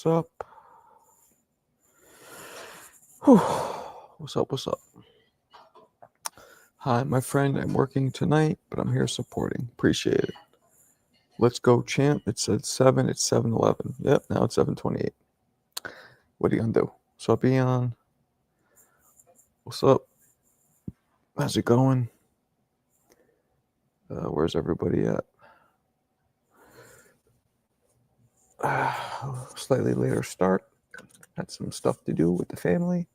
What's up? Whew. What's up? What's up? Hi, my friend. I'm working tonight, but I'm here supporting. Appreciate it. Let's go, champ. It said 7. It's 7:11. Yep, now it's 7:28. What are you gonna do? What's up, Eon? What's up? How's it going? Where's everybody at? Slightly later start. Had some stuff to do with the family.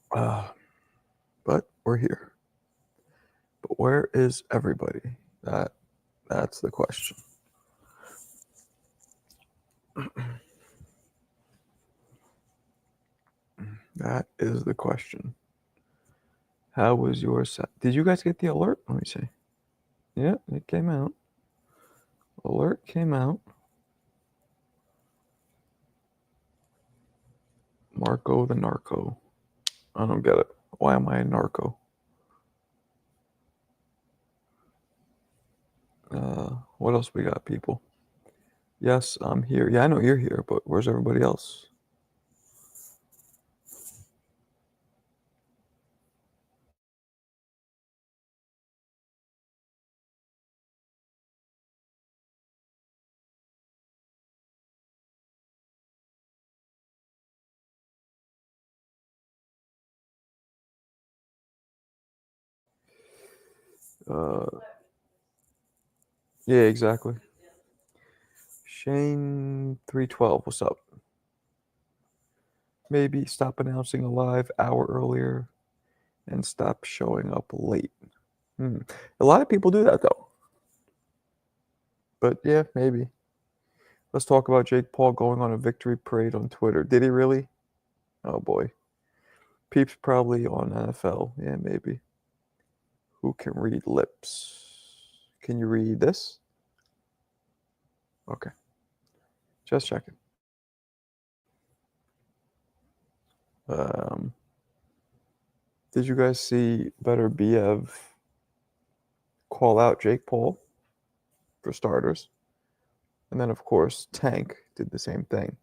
But we're here. But where is everybody? That's the question. That is the question. How was your set? Did you guys get the alert? Let me see. Yeah, it came out. Alert came out. Marco the narco. I don't get it. Why am I a narco? What else we got, people? Yes, I'm here. Yeah, I know you're here, but where's everybody else? Yeah, exactly. Shane 312, what's up? Maybe stop announcing a live hour earlier and stop showing up late. A lot of people do that though. But yeah, maybe. Let's talk about Jake Paul going on a victory parade on Twitter. Did he really? Oh boy. Peeps probably on NFL. Yeah, maybe. Who can read lips? Can you read this? Okay. Just checking. Did you guys see Beterbeiv call out Jake Paul for starters? And then, of course, Tank did the same thing.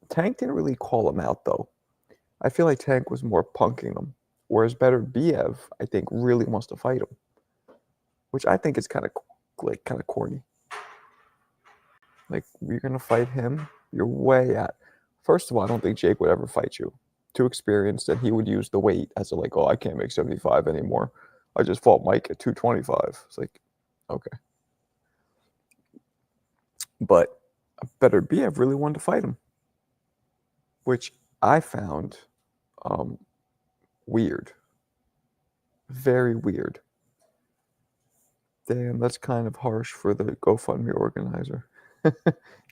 Tank didn't really call him out, though. I feel like Tank was more punking him, whereas Beterbeiv, I think, really wants to fight him, which I think is kind of corny. Like, you're gonna fight him, you're way at. First of all, I don't think Jake would ever fight you. Too experienced, and he would use the weight as a like, oh, I can't make 75 anymore. I just fought Mike at 225. It's like, okay. But Beterbiev really wanted to fight him, which I found weird. Very weird. Damn, that's kind of harsh for the GoFundMe organizer.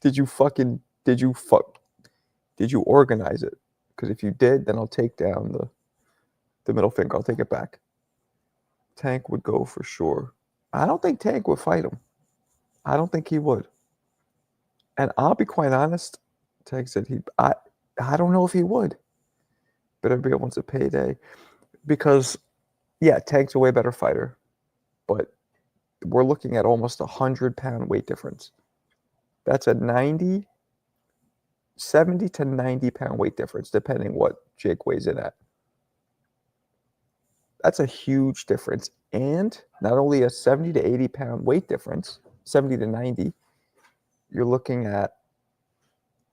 Did you organize it? Because if you did, then I'll take down the middle finger. I'll take it back. Tank would go for sure. I don't think Tank would fight him. I don't think he would. And I'll be quite honest. Tank said I don't know if he would. But everybody wants a payday. Because, yeah, Tank's a way better fighter. But we're looking at almost 100-pound weight difference. That's a 70 to 90-pound weight difference, depending what Jake weighs in at. That's a huge difference. And not only a 70 to 80-pound weight difference, 70 to 90, you're looking at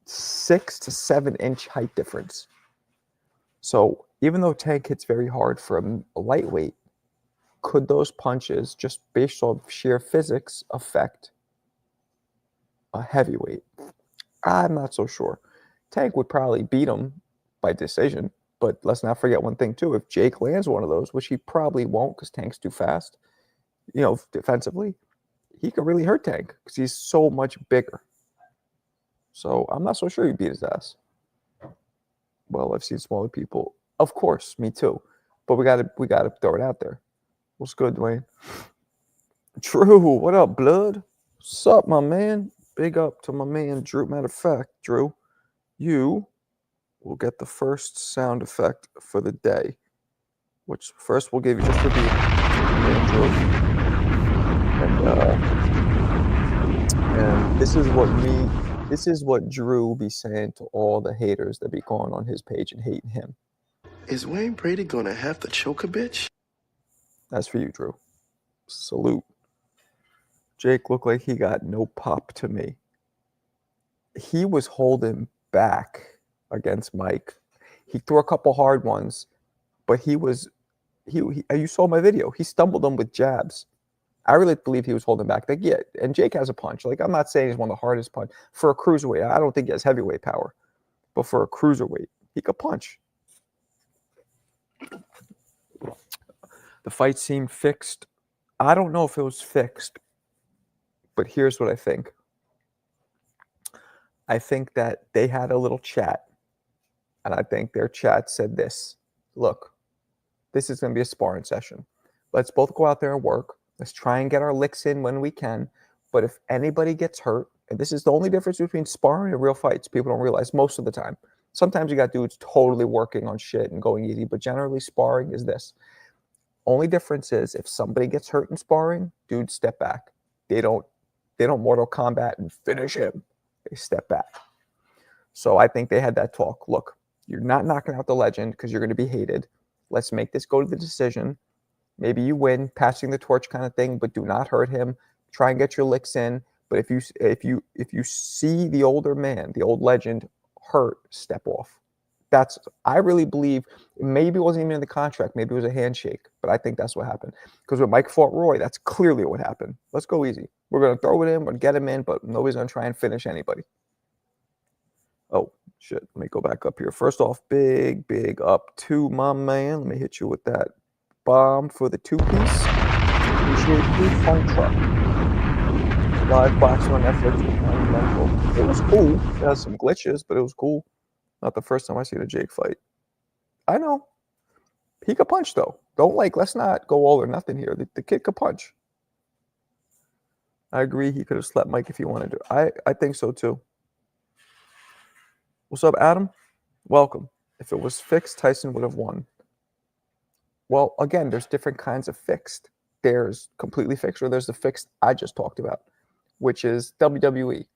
6 to 7-inch height difference. So even though Tank hits very hard for a lightweight, could those punches, just based on sheer physics, affect a heavyweight? I'm not so sure. Tank would probably beat him by decision, but let's not forget one thing too. If Jake lands one of those, which he probably won't because Tank's too fast, defensively, he could really hurt Tank because he's so much bigger. So I'm not so sure he'd beat his ass. Well, I've seen smaller people. Of course, me too. But we gotta throw it out there. What's good, Dwayne? Drew, what up, blood? What's up, my man? Big up to my man, Drew. Matter of fact, Drew, you will get the first sound effect for the day, which first we'll give you just for being Drew. And And this is what Drew be saying to all the haters that be going on his page and hating him. Is Wayne Brady gonna have to choke a bitch? That's for you, Drew. Salute. Jake looked like he got no pop to me. He was holding back against Mike. He threw a couple hard ones, but you saw my video. He stumbled him with jabs. I really believe he was holding back. Like, yeah, and Jake has a punch. Like, I'm not saying he's one of the hardest punch. For a cruiserweight, I don't think he has heavyweight power. But for a cruiserweight, he could punch. The fight seemed fixed. I don't know if it was fixed, but here's what I think. I think that they had a little chat, and I think their chat said this. Look, this is going to be a sparring session. Let's both go out there and work. Let's try and get our licks in when we can. But if anybody gets hurt, and this is the only difference between sparring and real fights, people don't realize most of the time. Sometimes you got dudes totally working on shit and going easy, but generally sparring is this. Only difference is if somebody gets hurt in sparring, dudes step back. They don't Mortal Kombat and finish him. They step back. So I think they had that talk. Look, you're not knocking out the legend because you're going to be hated. Let's make this go to the decision. Maybe you win, passing the torch kind of thing, but do not hurt him. Try and get your licks in. But if you see the older man, the old legend, hurt, step off. I really believe maybe it wasn't even in the contract. Maybe it was a handshake, but I think that's what happened. Because when Mike fought Roy, that's clearly what happened. Let's go easy. We're going to throw it in, we're going to get him in, but nobody's going to try and finish anybody. Oh, shit. Let me go back up here. First off, big up to my man. Let me hit you with that bomb for the two-piece. Appreciate you, Funk Truck. Live boxing on Netflix. It was cool. It has some glitches, but it was cool. Not the first time I seen a Jake fight. I know. He could punch, though. Let's not go all or nothing here. The kid could punch. I agree he could have slept Mike if he wanted to. I think so, too. What's up, Adam? Welcome. If it was fixed, Tyson would have won. Well, again, there's different kinds of fixed. There's completely fixed, or there's the fixed I just talked about, which is WWE.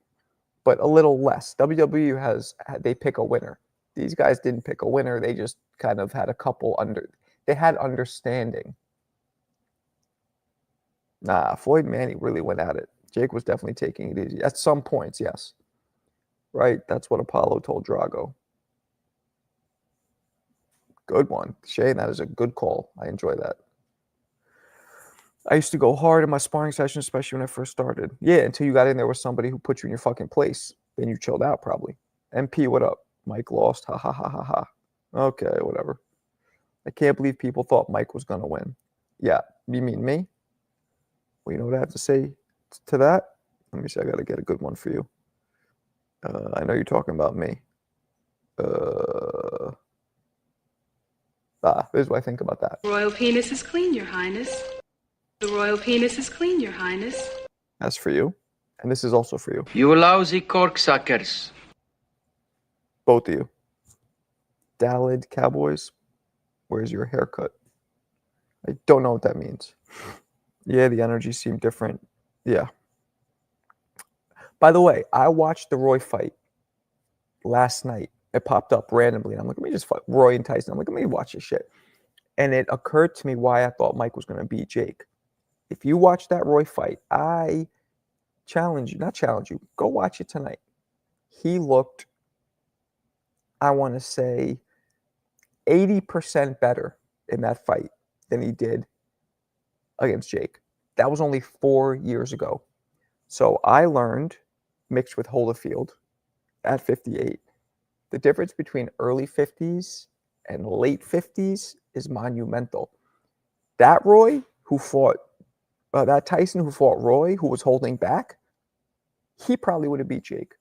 But a little less. WWE they pick a winner. These guys didn't pick a winner. They just kind of had a couple they had understanding. Nah, Floyd Manny really went at it. Jake was definitely taking it easy. At some points, yes. Right? That's what Apollo told Drago. Good one. Shane, that is a good call. I enjoy that. I used to go hard in my sparring sessions, especially when I first started. Yeah, until you got in there with somebody who put you in your fucking place. Then you chilled out, probably. MP, what up? Mike lost. Ha, ha, ha, ha, ha. Okay, whatever. I can't believe people thought Mike was going to win. Yeah, you mean me? Well, you know what I have to say to that? Let me see. I got to get a good one for you. I know you're talking about me. Here's what I think about that. Royal penis is clean, Your Highness. The royal penis is clean, Your Highness. That's for you. And this is also for you. You lousy corksuckers. Both of you. Dalid Cowboys, where's your haircut? I don't know what that means. Yeah, the energy seemed different. Yeah. By the way, I watched the Roy fight last night. It popped up randomly. And I'm like, let me just fight Roy and Tyson. I'm like, let me watch this shit. And it occurred to me why I thought Mike was going to beat Jake. If you watch that Roy fight, I not challenge you, go watch it tonight. He looked, I want to say, 80% better in that fight than he did against Jake. That was only 4 years ago. So I learned, mixed with Holyfield at 58, the difference between early 50s and late 50s is monumental. That Roy who fought, that Tyson who fought Roy, who was holding back, he probably would have beat Jake.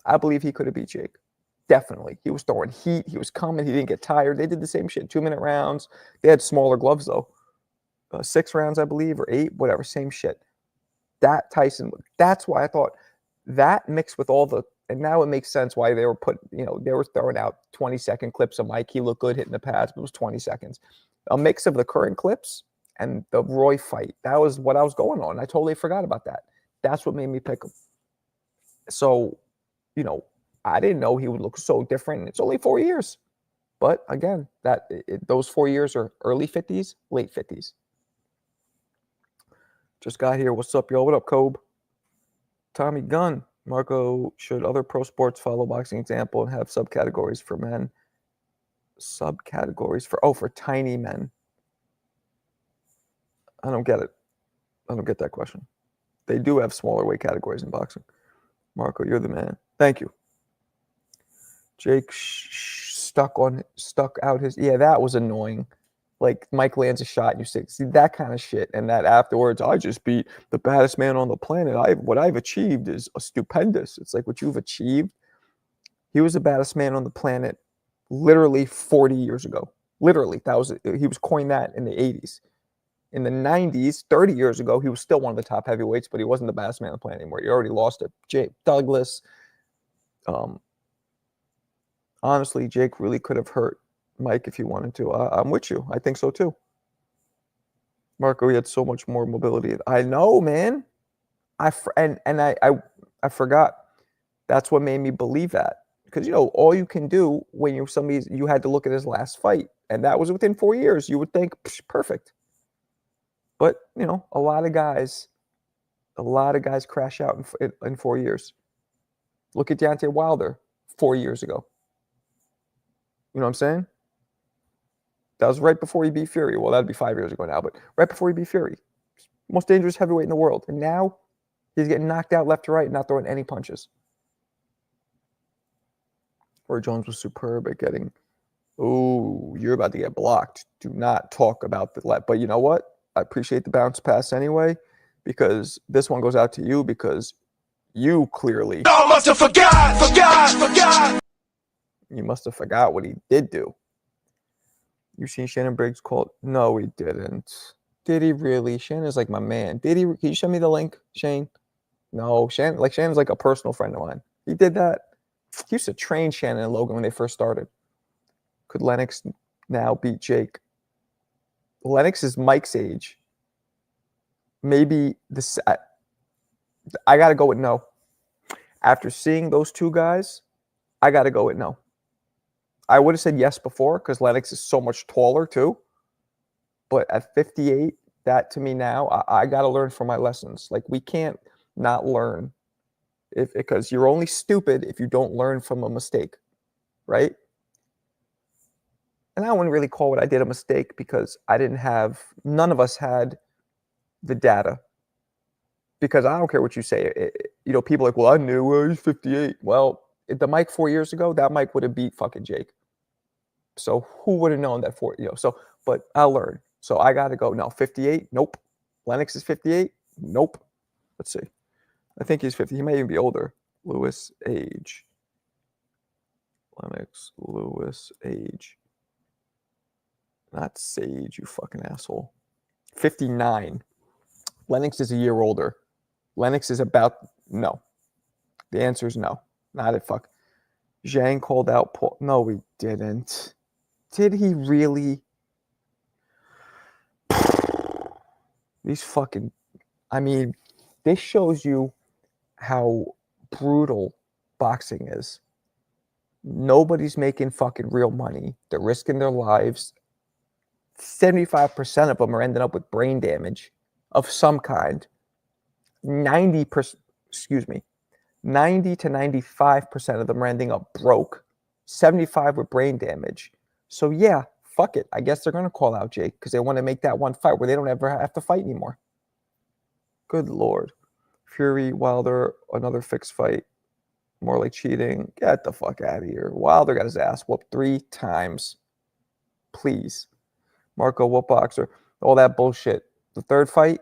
I believe he could have beat Jake. Definitely. He was throwing heat. He was coming. He didn't get tired. They did the same shit. 2-minute rounds. They had smaller gloves, though. 6 rounds, I believe, or 8, whatever. Same shit. That Tyson, that's why I thought that mixed with all the, and now it makes sense why they were they were throwing out 20-second clips of Mike. He looked good hitting the pads, but it was 20 seconds. A mix of the current clips and the Roy fight. That was what I was going on. I totally forgot about that. That's what made me pick him. So, I didn't know he would look so different. It's only 4 years. But again, those 4 years are early 50s, late 50s. Just got here. What's up, yo? What up, Kobe? Tommy Gunn. Marco, should other pro sports follow boxing example and have subcategories for men? Subcategories for tiny men. I don't get it. I don't get that question. They do have smaller weight categories in boxing. Marco, you're the man. Thank you. Jake stuck out his. Yeah, that was annoying. Like Mike lands a shot and you see that kind of shit, and that afterwards, I just beat the baddest man on the planet. What I've achieved is stupendous. It's like what you've achieved. He was the baddest man on the planet, literally 40 years ago. Literally, he was coined that in the 80s. In the 90s, 30 years ago, he was still one of the top heavyweights, but he wasn't the baddest man on the planet anymore. He already lost it. Jake Douglas. Honestly, Jake really could have hurt Mike if he wanted to. I'm with you. I think so too. Marco, he had so much more mobility. I know, man. I forgot. That's what made me believe that. Because all you can do when you had to look at his last fight, and that was within 4 years. You would think perfect. But a lot of guys crash out in 4 years. Look at Deontay Wilder 4 years ago. You know what I'm saying? That was right before he beat Fury. Well, that'd be 5 years ago now, but right before he beat Fury. Most dangerous heavyweight in the world. And now he's getting knocked out left to right, not throwing any punches. Roy Jones was superb at getting, you're about to get blocked. Do not talk about the left. But you know what? I appreciate the bounce pass anyway, because this one goes out to you because you clearly. Y'all must have forgot. You must have forgot what he did do. You seen Shannon Briggs called? No, he didn't. Did he really? Shannon's like my man. Did he? Can you show me the link, Shane? No, Shannon's like a personal friend of mine. He did that. He used to train Shannon and Logan when they first started. Could Lennox now beat Jake? Lennox is Mike's age. Maybe this. I got to go with no. After seeing those two guys, I got to go with no. I would have said yes before because Lennox is so much taller too. But at 58, that to me now, I got to learn from my lessons. Like we can't not learn because you're only stupid if you don't learn from a mistake, right? And I wouldn't really call what I did a mistake because none of us had the data. Because I don't care what you say. People are like, well, I knew he's 58. Well, the Mike 4 years ago, that Mike would have beat fucking Jake. So who would have known that but I'll learn. So I got to go. No, 58? Nope. Lennox is 58? Nope. Let's see. I think he's 50. He may even be older. Lewis age. Lennox, Lewis age. Not Sage, you fucking asshole. 59. Lennox is a year older. Lennox is no. The answer is no. Not it, fuck. Zhang called out Paul. No, he didn't. Did he really? These fucking. This shows you how brutal boxing is. Nobody's making fucking real money. They're risking their lives. 75% of them are ending up with brain damage of some kind. 90 to 95% of them are ending up broke. 75 with brain damage. So yeah, fuck it. I guess they're going to call out Jake because they want to make that one fight where they don't ever have to fight anymore. Good Lord. Fury, Wilder, another fixed fight. More like cheating. Get the fuck out of here. Wilder got his ass whooped 3 times. Please. Marco, what boxer? All that bullshit. The third fight,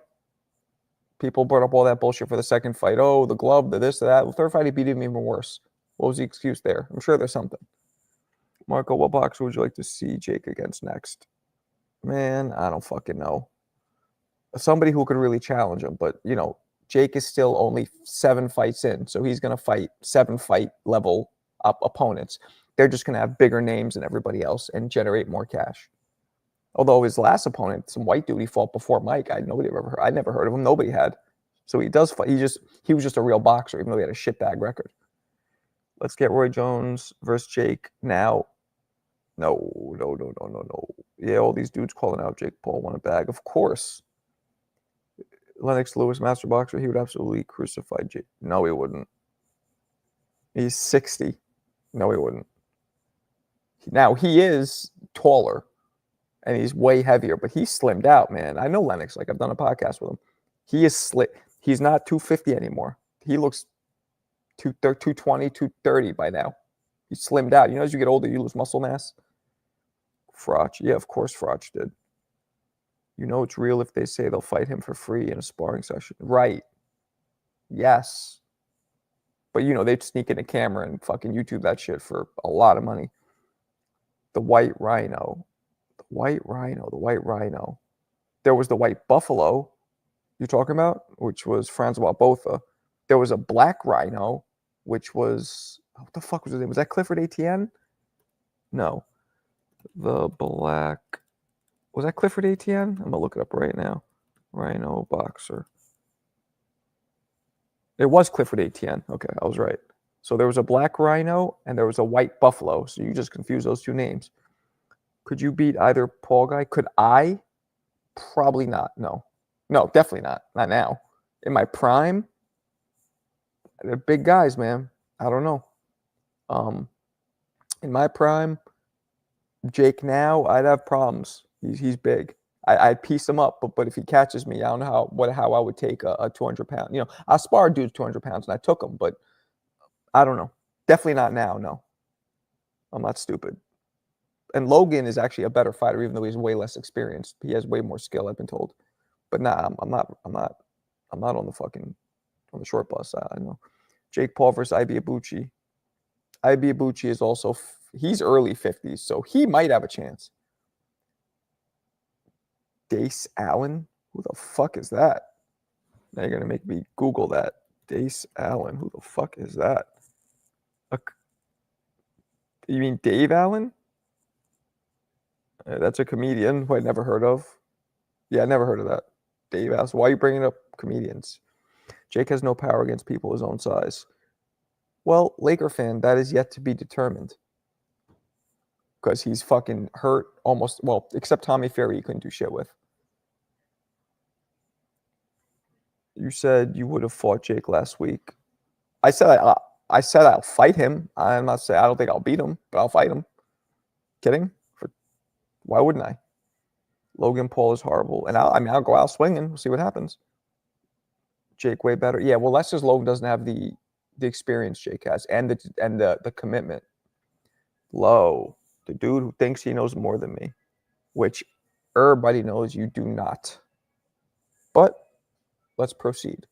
people brought up all that bullshit for the second fight. Oh, the glove, the this, the that. The third fight, he beat him even worse. What was the excuse there? I'm sure there's something. Marco, what boxer would you like to see Jake against next? Man, I don't fucking know. Somebody who could really challenge him. But, Jake is still only 7 fights in. So he's going to fight 7 fight level up opponents. They're just going to have bigger names than everybody else and generate more cash. Although his last opponent, some white dude he fought before Mike, I never heard of him. Nobody had. So he does fight. He was just a real boxer, even though he had a shitbag record. Let's get Roy Jones versus Jake now. No. Yeah, all these dudes calling out Jake Paul won a bag. Of course. Lennox Lewis, master boxer, he would absolutely crucify Jake. No, he wouldn't. He's 60. No, he wouldn't. Now, he is taller, and he's way heavier, but he's slimmed out, man. I know Lennox. Like, I've done a podcast with him. He is slick. He's not 250 anymore. He looks 220, 230 by now. He's slimmed out. You know, as you get older, you lose muscle mass. Froch. Yeah, of course Froch did. You know it's real if they say they'll fight him for free in a sparring session. Right. Yes. But, you know, they'd sneak in a camera and fucking YouTube that shit for a lot of money. The White Rhino. The White Rhino. There was the White Buffalo you're talking about, which was Francois Botha. There was a Black Rhino, which was, what the fuck was his name? Was that Clifford Etienne? No. The Black, was that Clifford Etienne? I'm going to look it up right now. Rhino boxer. It was Clifford Etienne. Okay, I was right. So there was a Black Rhino and there was a White Buffalo. So you just confuse those two names. Could you beat either Paul guy? Could I? Probably not. No. No, definitely not. Not now. In my prime, they're big guys, man. I don't know. In my prime, Jake now, I'd have problems. He's big. I'd piece him up, but if he catches me, I don't know how I would take a 200-pound. You know, I sparred dudes 200 pounds and I took him, but I don't know. Definitely not now. No, I'm not stupid. And Logan is actually a better fighter, even though he's way less experienced. He has way more skill, I've been told. But nah, I'm not on the short bus. I know. Jake Paul versus Ibi Abuchi. Ibi Abuchi is also he's early 50s, so he might have a chance. Dace Allen? Who the fuck is that? Now you're gonna make me Google that. Dace Allen. Who the fuck is that? You mean Dave Allen? That's a comedian who I'd never heard of. Yeah, I never heard of that. Dave asked, why are you bringing up comedians? Jake has no power against people his own size. Well, Laker fan, that is yet to be determined. Because he's fucking hurt almost, well, except Tommy Fury he couldn't do shit with. You said you would have fought Jake last week. I said I'll fight him. I'm not saying I don't think I'll beat him, but I'll fight him. Kidding? Why wouldn't I? Logan Paul is horrible. And I'll go out swinging. We'll see what happens. Jake way better. Yeah, well, that's just Logan doesn't have the experience Jake has and the commitment. Low. The dude who thinks he knows more than me. Which everybody knows you do not. But let's proceed.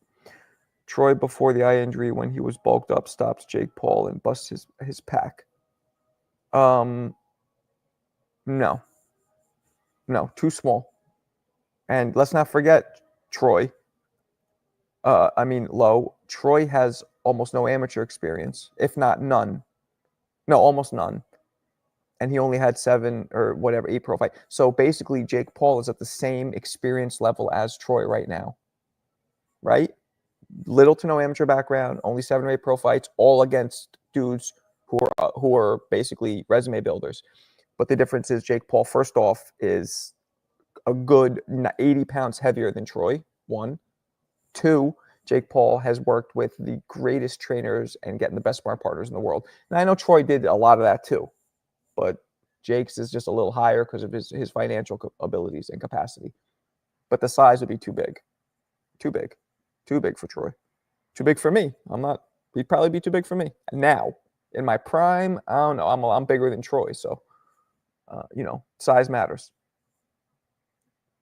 Troy, before the eye injury, when he was bulked up, stops Jake Paul and busts his pack. No, too small. And let's not forget Troy. Low. Troy has almost no amateur experience, if not none. No, almost none. And he only had 8 pro fights. So basically, Jake Paul is at the same experience level as Troy right now. Right? Little to no amateur background, only 7 or 8 pro fights, all against dudes who are basically resume builders. But the difference is Jake Paul, first off, is a good 80 pounds heavier than Troy, 1. 2, Jake Paul has worked with the greatest trainers and getting the best smart partners in the world. And I know Troy did a lot of that too, but Jake's is just a little higher because of his financial abilities and capacity. But the size would be too big. Too big for Troy. Too big for me. He'd probably be too big for me. Now, in my prime, I don't know. I'm bigger than Troy, so size matters.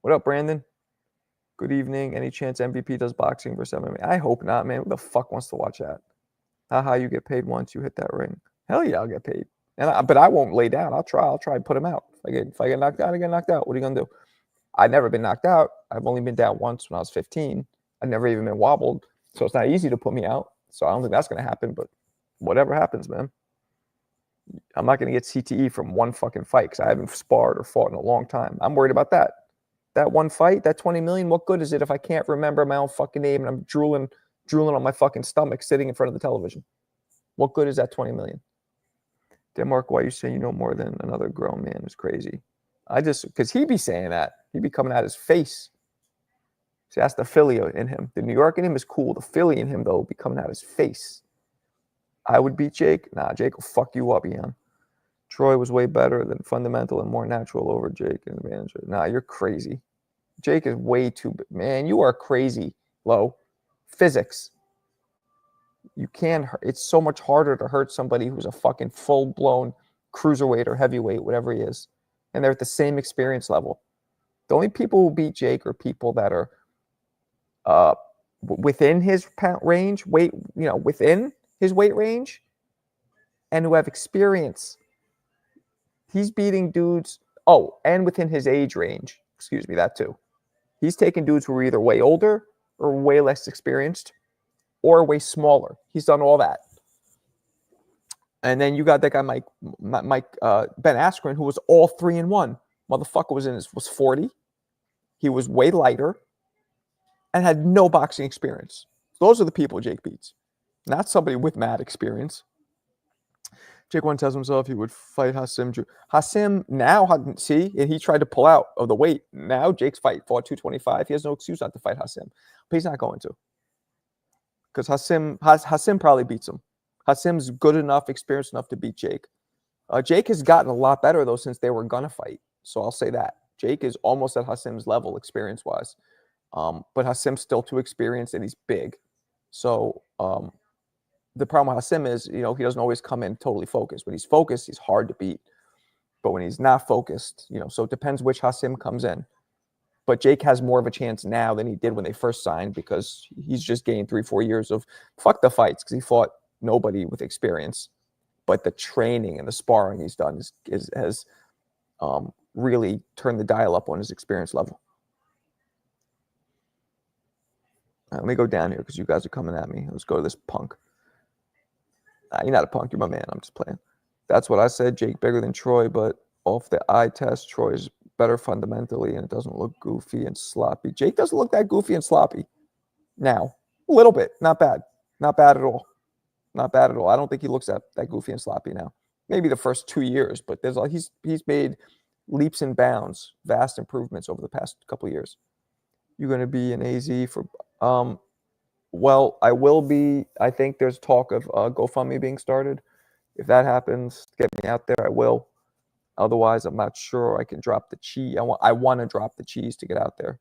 What up, Brandon? Good evening. Any chance MVP does boxing versus MMA? I hope not, man. Who the fuck wants to watch that? Haha, you get paid once you hit that ring. Hell yeah, I'll get paid. But I won't lay down. I'll try and put him out. If I get knocked out, I get knocked out. What are you gonna do? I've never been knocked out. I've only been down once when I was 15. I've never even been wobbled. So it's not easy to put me out. So I don't think that's gonna happen. But whatever happens, man. I'm not gonna get CTE from one fucking fight because I haven't sparred or fought in a long time. I'm worried about that. that one fight, that 20 million, what good is it if I can't remember my own fucking name and I'm drooling on my fucking stomach sitting in front of the television? What good is that 20 million? Denmark, why you say you know more than another grown man is crazy. Because he be saying that. He be coming out his face. See, that's the Philly in him. The New York in him is cool. The Philly in him, though, be coming out his face. I would beat Jake. Nah, Jake will fuck you up, Ian. Troy was way better than fundamental and more natural over Jake and advantage. Nah, you're crazy. Jake is way too big. Man, you are crazy, Lo. Physics. You can't hurt. It's so much harder to hurt somebody who's a fucking full-blown cruiserweight or heavyweight, whatever he is. And they're at the same experience level. The only people who beat Jake are people that are within his pound range, within his weight range, and who have experience. He's beating dudes, and within his age range. Excuse me, that too. He's taking dudes who are either way older or way less experienced or way smaller. He's done all that. And then you got that guy, Ben Askren, who was all 3-1. Motherfucker was 40. He was way lighter and had no boxing experience. Those are the people Jake beats, not somebody with mad experience. Jake once tells himself he would fight Hassim. Hassim now, see, and he tried to pull out of the weight. Now Jake's fought 225. He has no excuse not to fight Hassim, but he's not going to. Because Hassim probably beats him. Hassim's good enough, experienced enough to beat Jake. Jake has gotten a lot better, though, since they were going to fight. So I'll say that. Jake is almost at Hassim's level, experience-wise. But Hassim's still too experienced, and he's big. So the problem with Hassim is, he doesn't always come in totally focused. When he's focused, he's hard to beat. But when he's not focused, so it depends which Hassim comes in. But Jake has more of a chance now than he did when they first signed because he's just gained 3-4 years of fuck the fights because he fought nobody with experience. But the training and the sparring he's done has really turned the dial up on his experience level. Let me go down here because you guys are coming at me. Let's go to this punk. You're not a punk. You're my man. I'm just playing. That's what I said. Jake bigger than Troy, but off the eye test, Troy's better fundamentally, and it doesn't look goofy and sloppy. Jake doesn't look that goofy and sloppy now. A little bit. Not bad. Not bad at all. Not bad at all. I don't think he looks that goofy and sloppy now. Maybe the first 2 years, but he's made leaps and bounds, vast improvements over the past couple of years. You're going to be an AZ for well, I will be. I think there's talk of GoFundMe being started. If that happens, get me out there. I will. Otherwise, I'm not sure I can drop the cheese. I want to drop the cheese to get out there.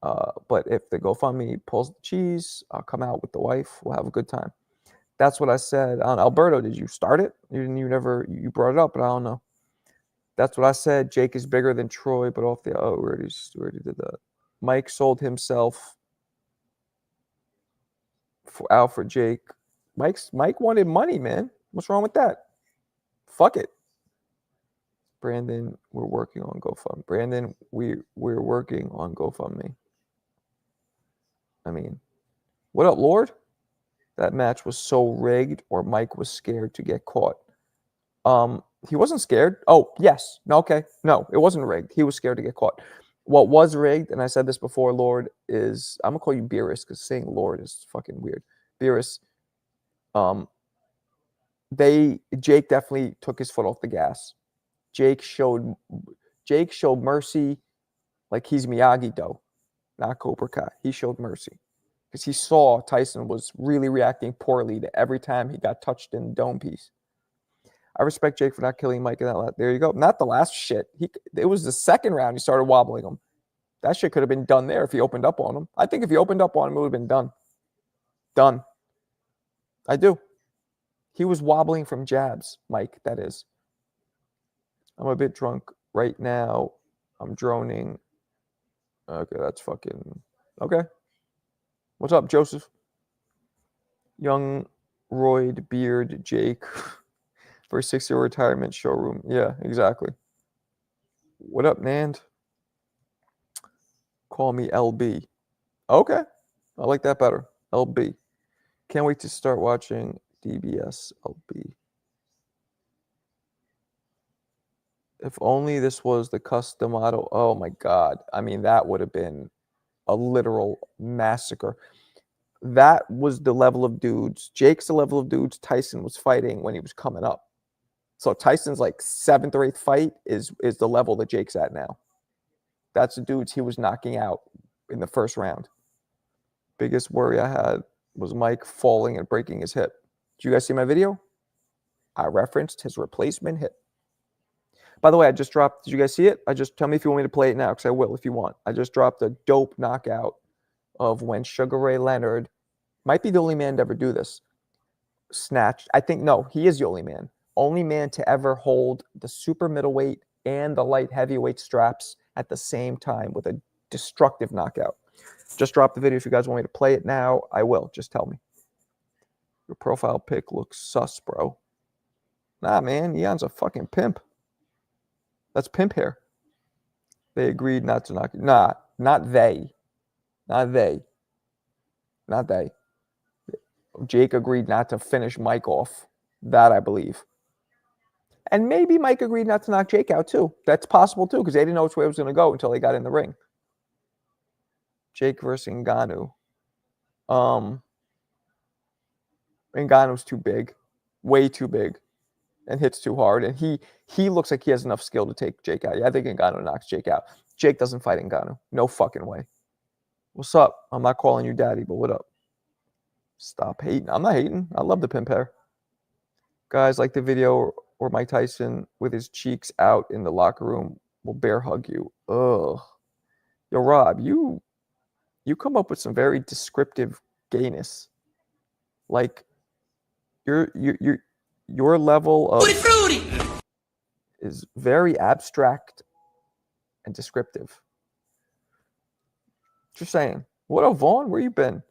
But if the GoFundMe pulls the cheese, I'll come out with the wife. We'll have a good time. That's what I said. Alberto, did you start it? You brought it up, but I don't know. That's what I said. Jake is bigger than Troy, but off the we already did that. Mike sold himself out for Jake. Mike wanted money, man. What's wrong with that? Fuck it. Brandon, we're working on GoFundMe. Brandon, we're working on GoFundMe. I mean, what up, Lord? That match was so rigged, or Mike was scared to get caught. He wasn't scared. Oh, yes. No, okay. No, it wasn't rigged. He was scared to get caught. What was rigged, and I said this before, Lord, is I'm gonna call you Beerus because saying Lord is fucking weird. Beerus. Jake definitely took his foot off the gas. Jake showed mercy like he's Miyagi-Do, not Cobra Kai. He showed mercy because he saw Tyson was really reacting poorly to every time he got touched in the dome piece. I respect Jake for not killing Mike in that. There you go. Not the last shit. It was the second round he started wobbling him. That shit could have been done there if he opened up on him. I think if he opened up on him, it would have been done. Done. I do. He was wobbling from jabs, Mike, that is. I'm a bit drunk right now. I'm droning. Okay, that's fucking... Okay. What's up, Joseph? Young Royd Beard Jake for a 6-year retirement showroom. Yeah, exactly. What up, Nand? Call me LB. Okay. I like that better. LB. Can't wait to start watching DBS LB. If only this was the custom model. Oh my God. I mean, that would have been a literal massacre. That was the level of dudes. Jake's the level of dudes Tyson was fighting when he was coming up. So Tyson's like 7th or 8th fight is the level that Jake's at now. That's the dudes he was knocking out in the first round. Biggest worry I had was Mike falling and breaking his hip. Did you guys see my video? I referenced his replacement hip. By the way, I just dropped, did you guys see it? Tell me if you want me to play it now, because I will if you want. I just dropped a dope knockout of when Sugar Ray Leonard, might be the only man to ever do this, snatched. I think, no, he is the only man to ever hold the super middleweight and the light heavyweight straps at the same time with a destructive knockout. Just drop the video. If you guys want me to play it now, I will. Just tell me. Your profile pic looks sus, bro. Nah, man. Eon's a fucking pimp. That's pimp hair. They agreed not to knock you. Nah, not they. Not they. Not they. Jake agreed not to finish Mike off. That I believe. And maybe Mike agreed not to knock Jake out too. That's possible too, because they didn't know which way it was going to go until they got in the ring. Jake versus Ngannou. Ngannou's too big. Way too big. And hits too hard. And he looks like he has enough skill to take Jake out. Yeah, I think Ngannou knocks Jake out. Jake doesn't fight Ngannou. No fucking way. What's up? I'm not calling you daddy, but what up? Stop hating. I'm not hating. I love the pimp hair. Guys, like the video where Mike Tyson with his cheeks out in the locker room will bear hug you. Ugh. Yo, Rob, you come up with some very descriptive gayness. Like your level of is very abstract and descriptive. Just saying. What up, Vaughn? Where you been?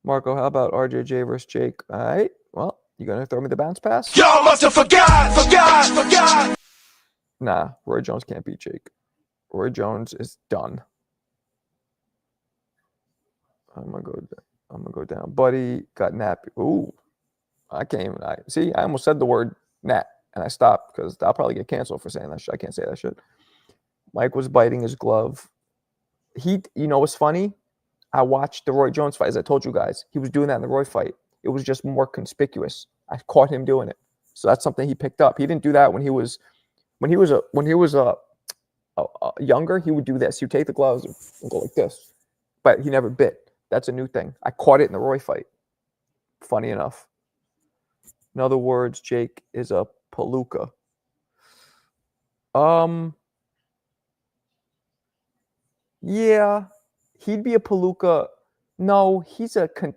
Marco, how about RJJ versus Jake? All right. Well, you gonna throw me the bounce pass? Y'all must have forgot. Nah, Roy Jones can't beat Jake. Roy Jones is done. I'm gonna go down. Buddy got nappy. Ooh, I can't even. I almost said the word nap and I stopped because I'll probably get canceled for saying that shit. I can't say that shit. Mike was biting his glove. You know what's funny? I watched the Roy Jones fight, as I told you guys. He was doing that in the Roy fight. It was just more conspicuous. I caught him doing it, so that's something he picked up. He didn't do that when he was younger. He would do this. He would take the gloves and go like this, but he never bit. That's a new thing. I caught it in the Roy fight. Funny enough. In other words, Jake is a palooka. Yeah, he'd be a palooka. No, he's having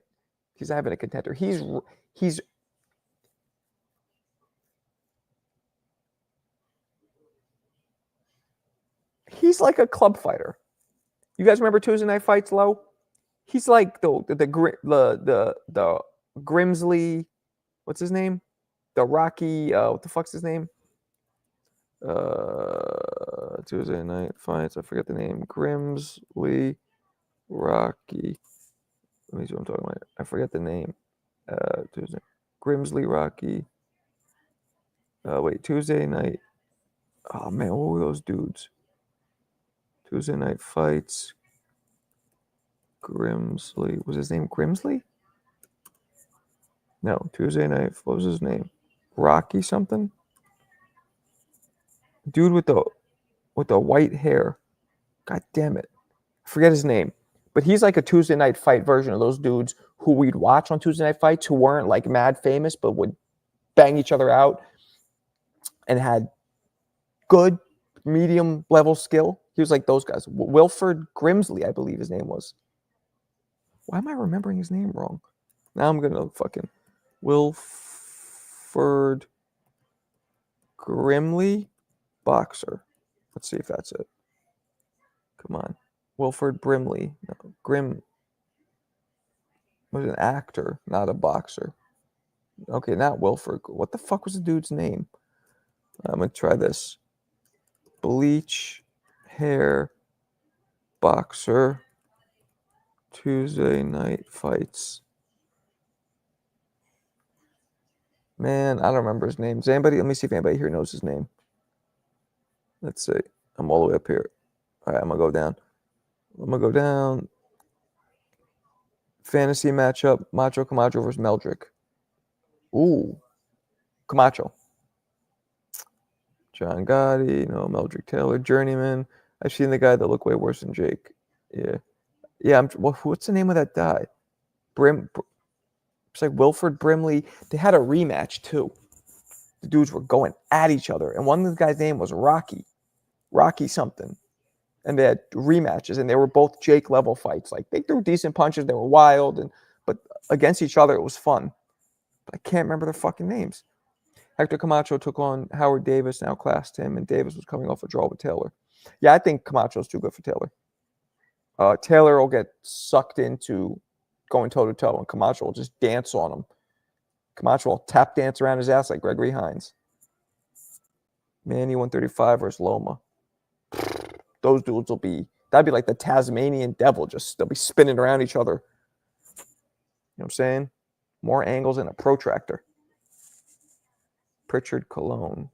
a contender. He's like a club fighter. You guys remember Tuesday Night Fights, Low? He's like the Grimsley. What's his name? The Rocky. What the fuck's his name? Tuesday Night Fights. I forget the name. Grimsley Rocky. Let me see what I'm talking about. I forget the name. Tuesday. Grimsley Rocky. Wait, Tuesday Night. Oh man, what were those dudes? Tuesday Night Fights. Grimsley. Was his name Grimsley? No, Tuesday Night. What was his name? Rocky something? Dude with the white hair. God damn it. I forget his name. But he's like a Tuesday Night Fight version of those dudes who we'd watch on Tuesday Night Fights who weren't like mad famous but would bang each other out and had good medium level skill. He was like those guys. Wilford Grimsley, I believe his name was. Why am I remembering his name wrong? Now I'm going to fucking Wilford Grimley boxer. Let's see if that's it. Come on. Wilford Brimley. No, Grim was an actor, not a boxer. Okay, not Wilford. What the fuck was the dude's name? I'm going to try this. Bleach hair boxer. Tuesday Night Fights. Man, I don't remember his name. Does anybody? Let me see if anybody here knows his name. Let's see. I'm all the way up here. All right, I'm going to go down. Fantasy matchup, Macho Camacho versus Meldrick. Ooh, Camacho. John Gotti, no, Meldrick Taylor, Journeyman. I've seen the guy that looked way worse than Jake. Yeah. What's the name of that guy? It's like Wilford Brimley. They had a rematch too. The dudes were going at each other, and one of the guys' name was Rocky something. And they had rematches, and they were both Jake level fights. Like they threw decent punches, they were wild, but against each other it was fun. But I can't remember their fucking names. Hector Camacho took on Howard Davis, now classed him, and Davis was coming off a draw with Taylor. Yeah, I think Camacho's too good for Taylor. Taylor will get sucked into going toe-to-toe, and Camacho will just dance on him. Camacho will tap dance around his ass like Gregory Hines. Manny 135 versus Loma. Those dudes that'd be like the Tasmanian devil. They'll be spinning around each other. You know what I'm saying? More angles than a protractor. Pritchard Cologne.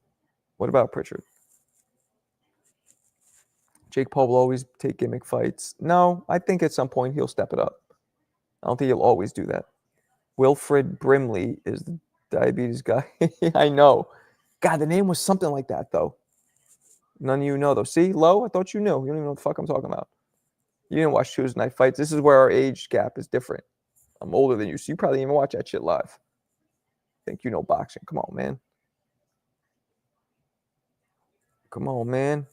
What about Pritchard? Jake Paul will always take gimmick fights. No, I think at some point he'll step it up. I don't think he'll always do that. Wilfred Brimley is the diabetes guy. I know. God, the name was something like that, though. None of you know, though. See, Low? I thought you knew. You don't even know what the fuck I'm talking about. You didn't watch Tuesday Night Fights. This is where our age gap is different. I'm older than you, so you probably didn't even watch that shit live. Think you know boxing. Come on, man. Come on, man.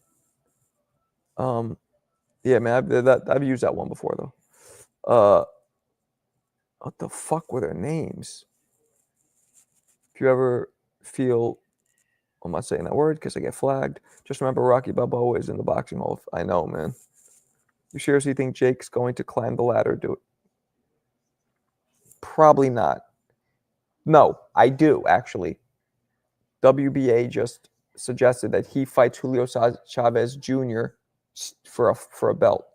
Yeah, man, I've used that one before, though. What the fuck were their names? If you ever feel, I'm not saying that word because I get flagged, just remember Rocky Balboa is in the boxing hall. I know, man. You seriously think Jake's going to climb the ladder? Do it? Probably not. No, I do, actually. WBA just suggested that he fights Julio Chavez Jr. for a belt.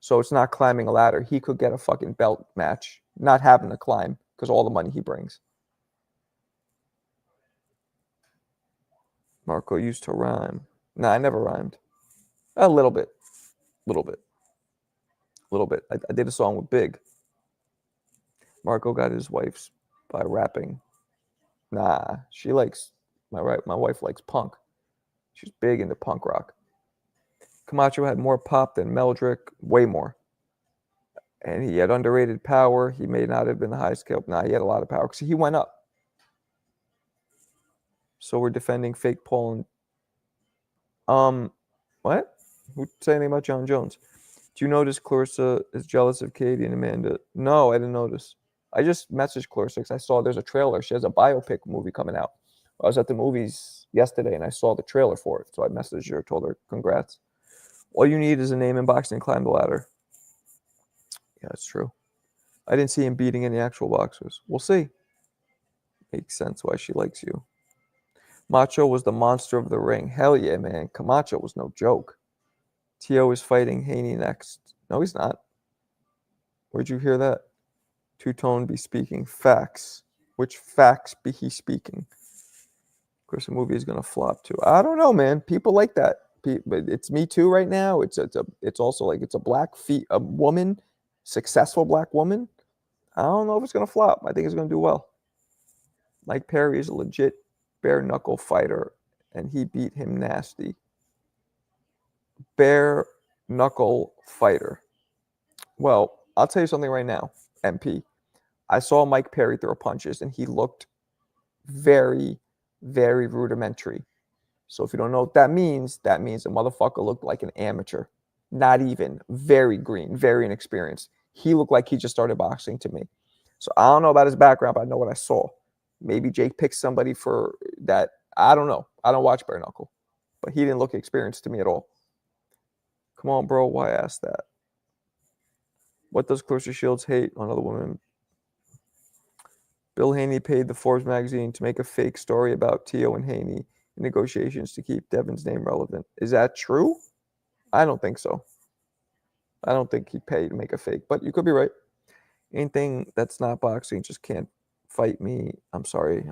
So it's not climbing a ladder. He could get a fucking belt match, not having to climb because all the money he brings. Marco used to rhyme. Nah, I never rhymed. A little bit. I did a song with Big. Marco got his wife's by rapping. Nah, she likes my wife likes punk. She's big into punk rock. Camacho had more pop than Meldrick, way more. And he had underrated power. He may not have been the highest scale. Nah, he had a lot of power because he went up. So we're defending fake Paul and what? Who say anything about John Jones? Do you notice Clarissa is jealous of Katie and Amanda? No, I didn't notice. I just messaged Clarissa because I saw there's a trailer. She has a biopic movie coming out. I was at the movies yesterday and I saw the trailer for it. So I messaged her, told her, congrats. All you need is a name in boxing and climb the ladder. Yeah, it's true. I didn't see him beating any actual boxers. We'll see. Makes sense why she likes you. Macho was the monster of the ring. Hell yeah, man. Camacho was no joke. T.O. is fighting Haney next. No, he's not. Where'd you hear that? Two-tone be speaking facts. Which facts be he speaking? Of course, the movie is going to flop too. I don't know, man. People like that. But it's Me Too right now. It's also like it's a woman, successful black woman. I don't know if it's going to flop. I think it's going to do well. Mike Perry is a legit bare knuckle fighter, and he beat him nasty. Bare knuckle fighter. Well, I'll tell you something right now, MP. I saw Mike Perry throw punches, and he looked very, very rudimentary. So if you don't know what that means the motherfucker looked like an amateur. Not even. Very green, very inexperienced. He looked like he just started boxing to me. So I don't know about his background, but I know what I saw. Maybe Jake picked somebody for that. I don't know. I don't watch bare knuckle. But he didn't look experienced to me at all. Come on, bro. Why ask that? What does Clarissa Shields hate on other women? Bill Haney paid the Forbes magazine to make a fake story about T.O. and Haney in negotiations to keep Devin's name relevant. Is that true? I don't think so. I don't think he paid to make a fake, but you could be right. Anything that's not boxing just can't fight me. I'm sorry.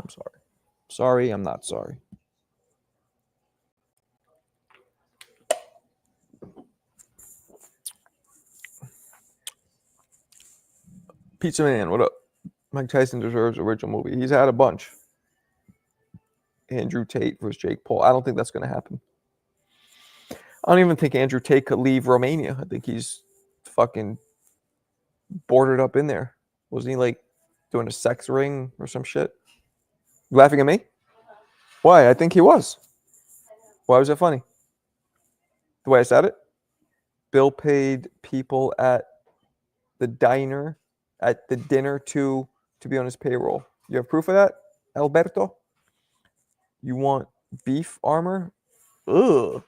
Sorry, I'm not sorry. Pizza Man, what up? Mike Tyson deserves original movie. He's had a bunch. Andrew Tate versus Jake Paul. I don't think that's going to happen. I don't even think Andrew Tate could leave Romania. I think he's fucking boarded up in there. Wasn't he like doing a sex ring or some shit? You laughing at me? Why? I think he was. Why was that funny? The way I said it? Bill paid people at the dinner, at the dinner to be on his payroll. You have proof of that, Alberto? You want beef armor? Ugh.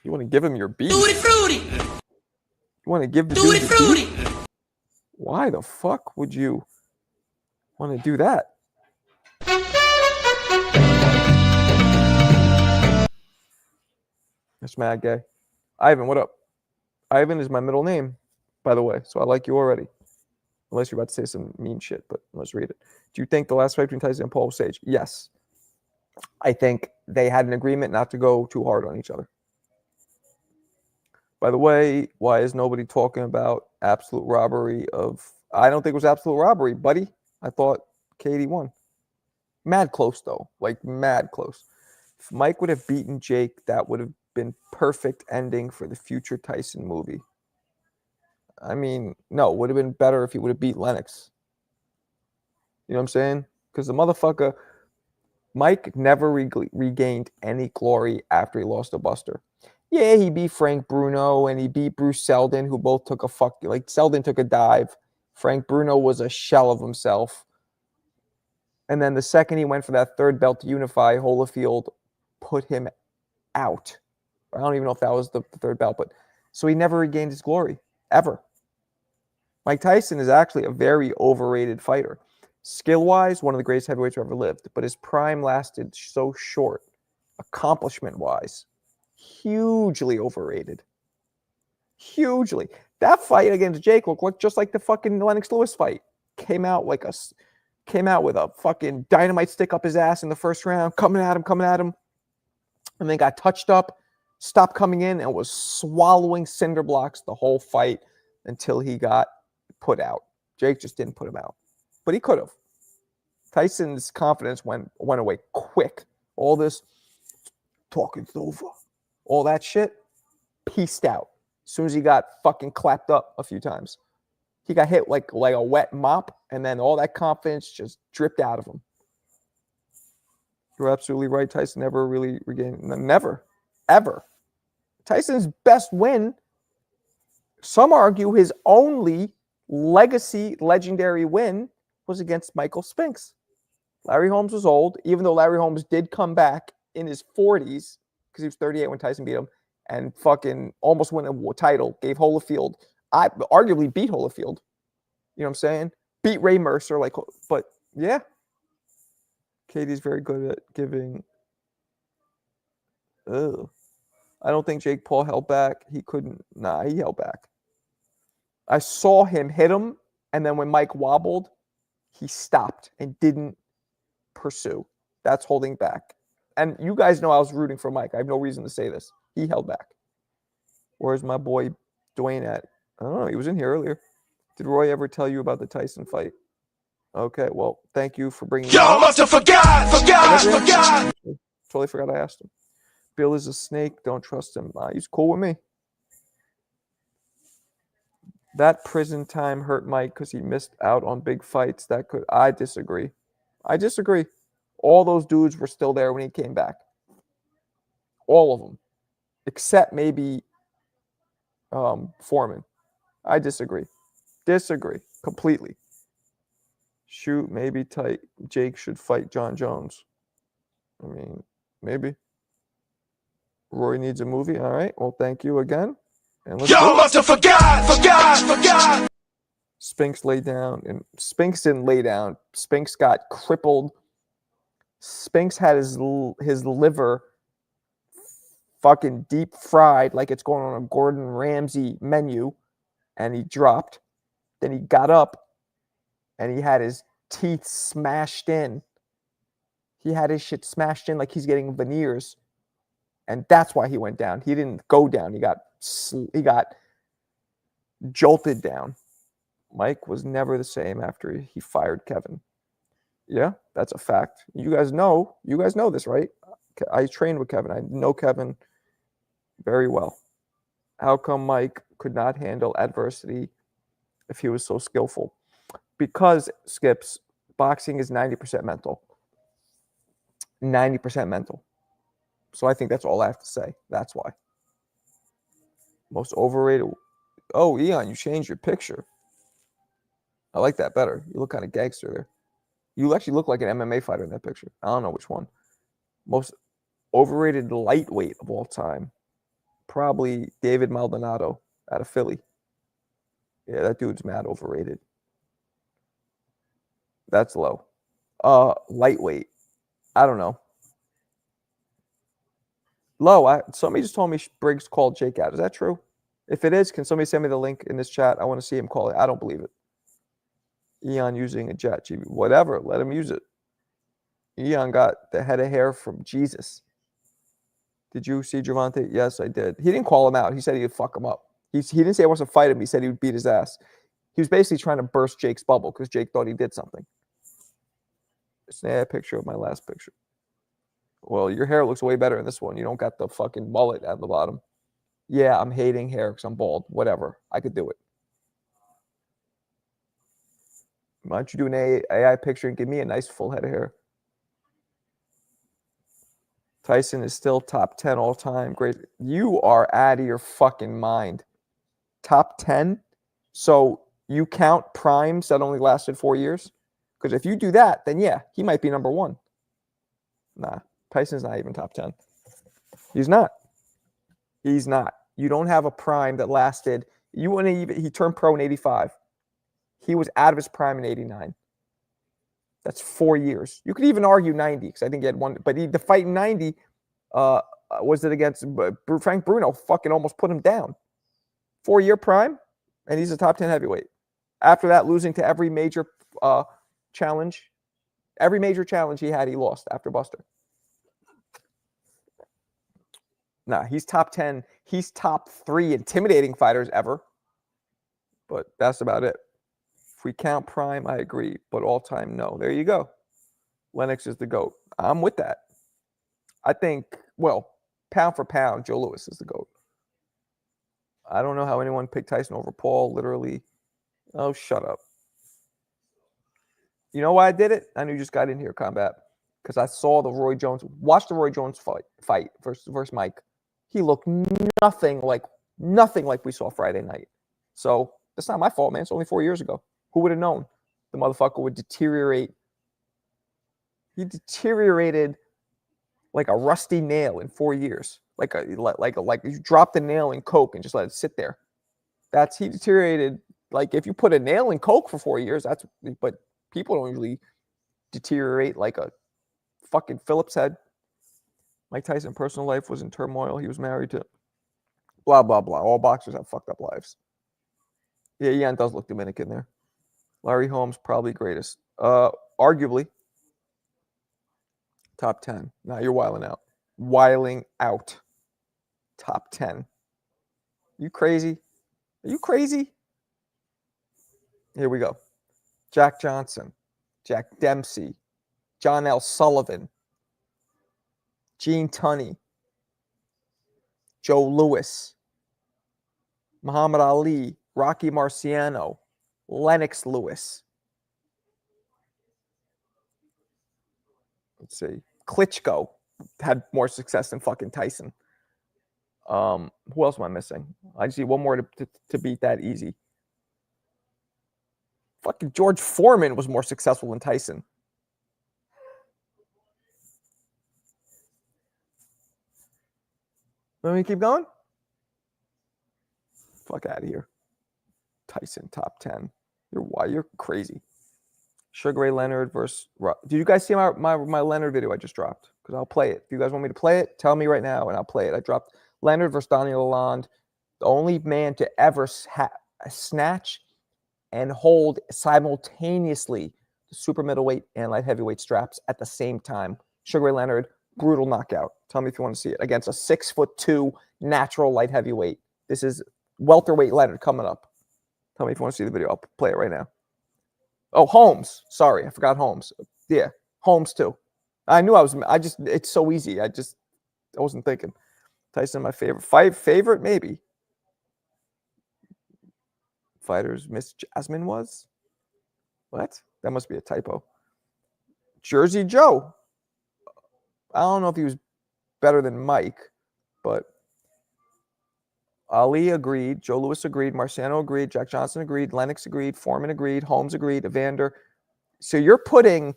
You want to give him your beef? Tutti frutti! You want to give the Tutti dude the frutti! beef? Why the fuck would you want to do that? That's mad gay. Ivan, what up? Ivan is my middle name, by the way, so I like you already. Unless you're about to say some mean shit, but let's read it. Do you think the last fight between Tyson and Paul was staged? Yes. I think they had an agreement not to go too hard on each other. By the way, why is nobody talking about absolute robbery of... I don't think it was absolute robbery, buddy. I thought Katie won. Mad close, though. Like, mad close. If Mike would have beaten Jake, that would have been perfect ending for the future Tyson movie. I mean, no, it would have been better if he would have beat Lennox. You know what I'm saying? Because the motherfucker, Mike never regained any glory after he lost to Buster. Yeah, he beat Frank Bruno and he beat Bruce Seldon, who both took a Seldon took a dive. Frank Bruno was a shell of himself. And then the second he went for that third belt to unify, Holyfield put him out. I don't even know if that was the third belt, but so he never regained his glory, ever. Mike Tyson is actually a very overrated fighter. Skill-wise, one of the greatest heavyweights who ever lived, but his prime lasted so short. Accomplishment-wise, hugely overrated. Hugely. That fight against Jake looked just like the fucking Lennox Lewis fight. Came out with a fucking dynamite stick up his ass in the first round, coming at him, and then got touched up, stopped coming in, and was swallowing cinder blocks the whole fight until he got put out. Jake just didn't put him out, but he could have. Tyson's confidence went away quick. All this talking's over, all that shit, pieced out as soon as he got fucking clapped up a few times. He got hit like a wet mop, and then all that confidence just dripped out of him. You're absolutely right. Tyson never really regained, never, ever. Tyson's best win, some argue his only legacy legendary win, was against Michael Spinks. Larry Holmes was old, even though Larry Holmes did come back in his 40s, because he was 38 when Tyson beat him, and fucking almost won a title, gave Holyfield, arguably beat Holyfield. You know what I'm saying? Beat Ray Mercer, but yeah. Katie's very good at giving. Ugh. I don't think Jake Paul held back. He couldn't. Nah, he held back. I saw him hit him, and then when Mike wobbled, he stopped and didn't pursue. That's holding back. And you guys know I was rooting for Mike. I have no reason to say this. He held back. Where's my boy Dwayne at? I don't know. He was in here earlier. Did Roy ever tell you about the Tyson fight? Okay, well, thank you for bringing it Y'all up. must have forgot. Totally forgot I asked him. Bill is a snake. Don't trust him. He's cool with me. That prison time hurt Mike because he missed out on big fights. I disagree. All those dudes were still there when he came back. All of them. Except maybe Foreman. I disagree. Completely. Shoot, maybe Jake should fight John Jones. I mean, maybe. Roy needs a movie. All right. Well, thank you again. And Y'all must have forgot. Spinks laid down, and Spinks didn't lay down. Spinks got crippled. Spinks had his liver fucking deep fried like it's going on a Gordon Ramsay menu, and he dropped. Then he got up, and he had his teeth smashed in. He had his shit smashed in like he's getting veneers, and that's why he went down. He didn't go down. He got jolted down. Mike was never the same after he fired Kevin. Yeah, that's a fact. You guys know this, right? I trained with Kevin. I know Kevin very well. How come Mike could not handle adversity if he was so skillful? Because, Skips, boxing is 90% mental. 90% mental. So I think that's all I have to say. That's why. Most overrated. Oh, Eon, you changed your picture. I like that better. You look kind of gangster there. You actually look like an MMA fighter in that picture. I don't know which one. Most overrated lightweight of all time. Probably David Maldonado out of Philly. Yeah, that dude's mad overrated. That's low. Lightweight. I don't know. Low. Somebody just told me Briggs called Jake out. Is that true? If it is, can somebody send me the link in this chat? I want to see him call it. I don't believe it. Eon using a jet. Whatever. Let him use it. Eon got the head of hair from Jesus. Did you see Gervonta? Yes, I did. He didn't call him out. He said he would fuck him up. He didn't say he wants to fight him. He said he would beat his ass. He was basically trying to burst Jake's bubble because Jake thought he did something. Snap a picture of my last picture. Well, your hair looks way better in this one. You don't got the fucking mullet at the bottom. Yeah, I'm hating hair because I'm bald. Whatever. I could do it. Why don't you do an AI picture and give me a nice full head of hair? Tyson is still top 10 all time. Great. You are out of your fucking mind. Top 10? So you count primes that only lasted 4 years? Because if you do that, then yeah, he might be number one. Nah, Tyson's not even top 10. He's not. He's not. You don't have a prime that lasted. You wouldn't even. He turned pro in 85. He was out of his prime in 89. That's 4 years. You could even argue 90 because I think he had one. But the fight in 90 was it against Frank Bruno? Fucking almost put him down. 4-year prime, and he's a top 10 heavyweight. After that, losing to every major challenge. Every major challenge he had, he lost after Buster. Nah, he's top 10. He's top 3 intimidating fighters ever. But that's about it. If we count prime, I agree. But all-time, no. There you go. Lennox is the GOAT. I'm with that. I think, well, pound for pound, Joe Louis is the GOAT. I don't know how anyone picked Tyson over Paul, literally. Oh, shut up. You know why I did it? I knew you just got in here, Combat. Because I saw the Roy Jones, watched the Roy Jones fight versus Mike. He looked nothing like we saw Friday night. So that's not my fault, man. It's only 4 years ago. Who would have known the motherfucker would deteriorate? He deteriorated like a rusty nail in 4 years. Like you dropped a nail in Coke and just let it sit there. He deteriorated. Like if you put a nail in Coke for 4 years, but people don't usually deteriorate like a fucking Phillips head. Mike Tyson personal life was in turmoil. He was married to blah, blah, blah. All boxers have fucked up lives. Yeah, Ian does look Dominican there. Larry Holmes, probably greatest. Arguably. Top 10. Now you're wiling out. Wiling out. Top 10. You crazy? Are you crazy? Here we go. Jack Johnson. Jack Dempsey. John L. Sullivan. Gene Tunney. Joe Louis. Muhammad Ali. Rocky Marciano. Lennox Lewis. Let's see. Klitschko had more success than fucking Tyson. Who else am I missing? I just need one more to beat that easy. Fucking George Foreman was more successful than Tyson. Let me keep going? Fuck out of here. Tyson, top 10. You're crazy. Sugar Ray Leonard versus... Did you guys see my Leonard video I just dropped? Because I'll play it. If you guys want me to play it, tell me right now and I'll play it. I dropped Leonard versus Daniel Lalonde. The only man to ever snatch and hold simultaneously the super middleweight and light heavyweight straps at the same time. Sugar Ray Leonard, brutal knockout. Tell me if you want to see it. Against a 6'2" natural light heavyweight. This is welterweight Leonard coming up. Tell me if you want to see the video. I'll play it right now. Oh, Holmes. Sorry, I forgot Holmes. Yeah, Holmes too. I knew I was. It's so easy. I wasn't thinking. Tyson, my favorite maybe. Fighters Miss Jasmine was? What? That must be a typo. Jersey Joe. I don't know if he was better than Mike, but Ali agreed, Joe Louis agreed, Marciano agreed, Jack Johnson agreed, Lennox agreed, Foreman agreed, Holmes agreed, Evander. So you're putting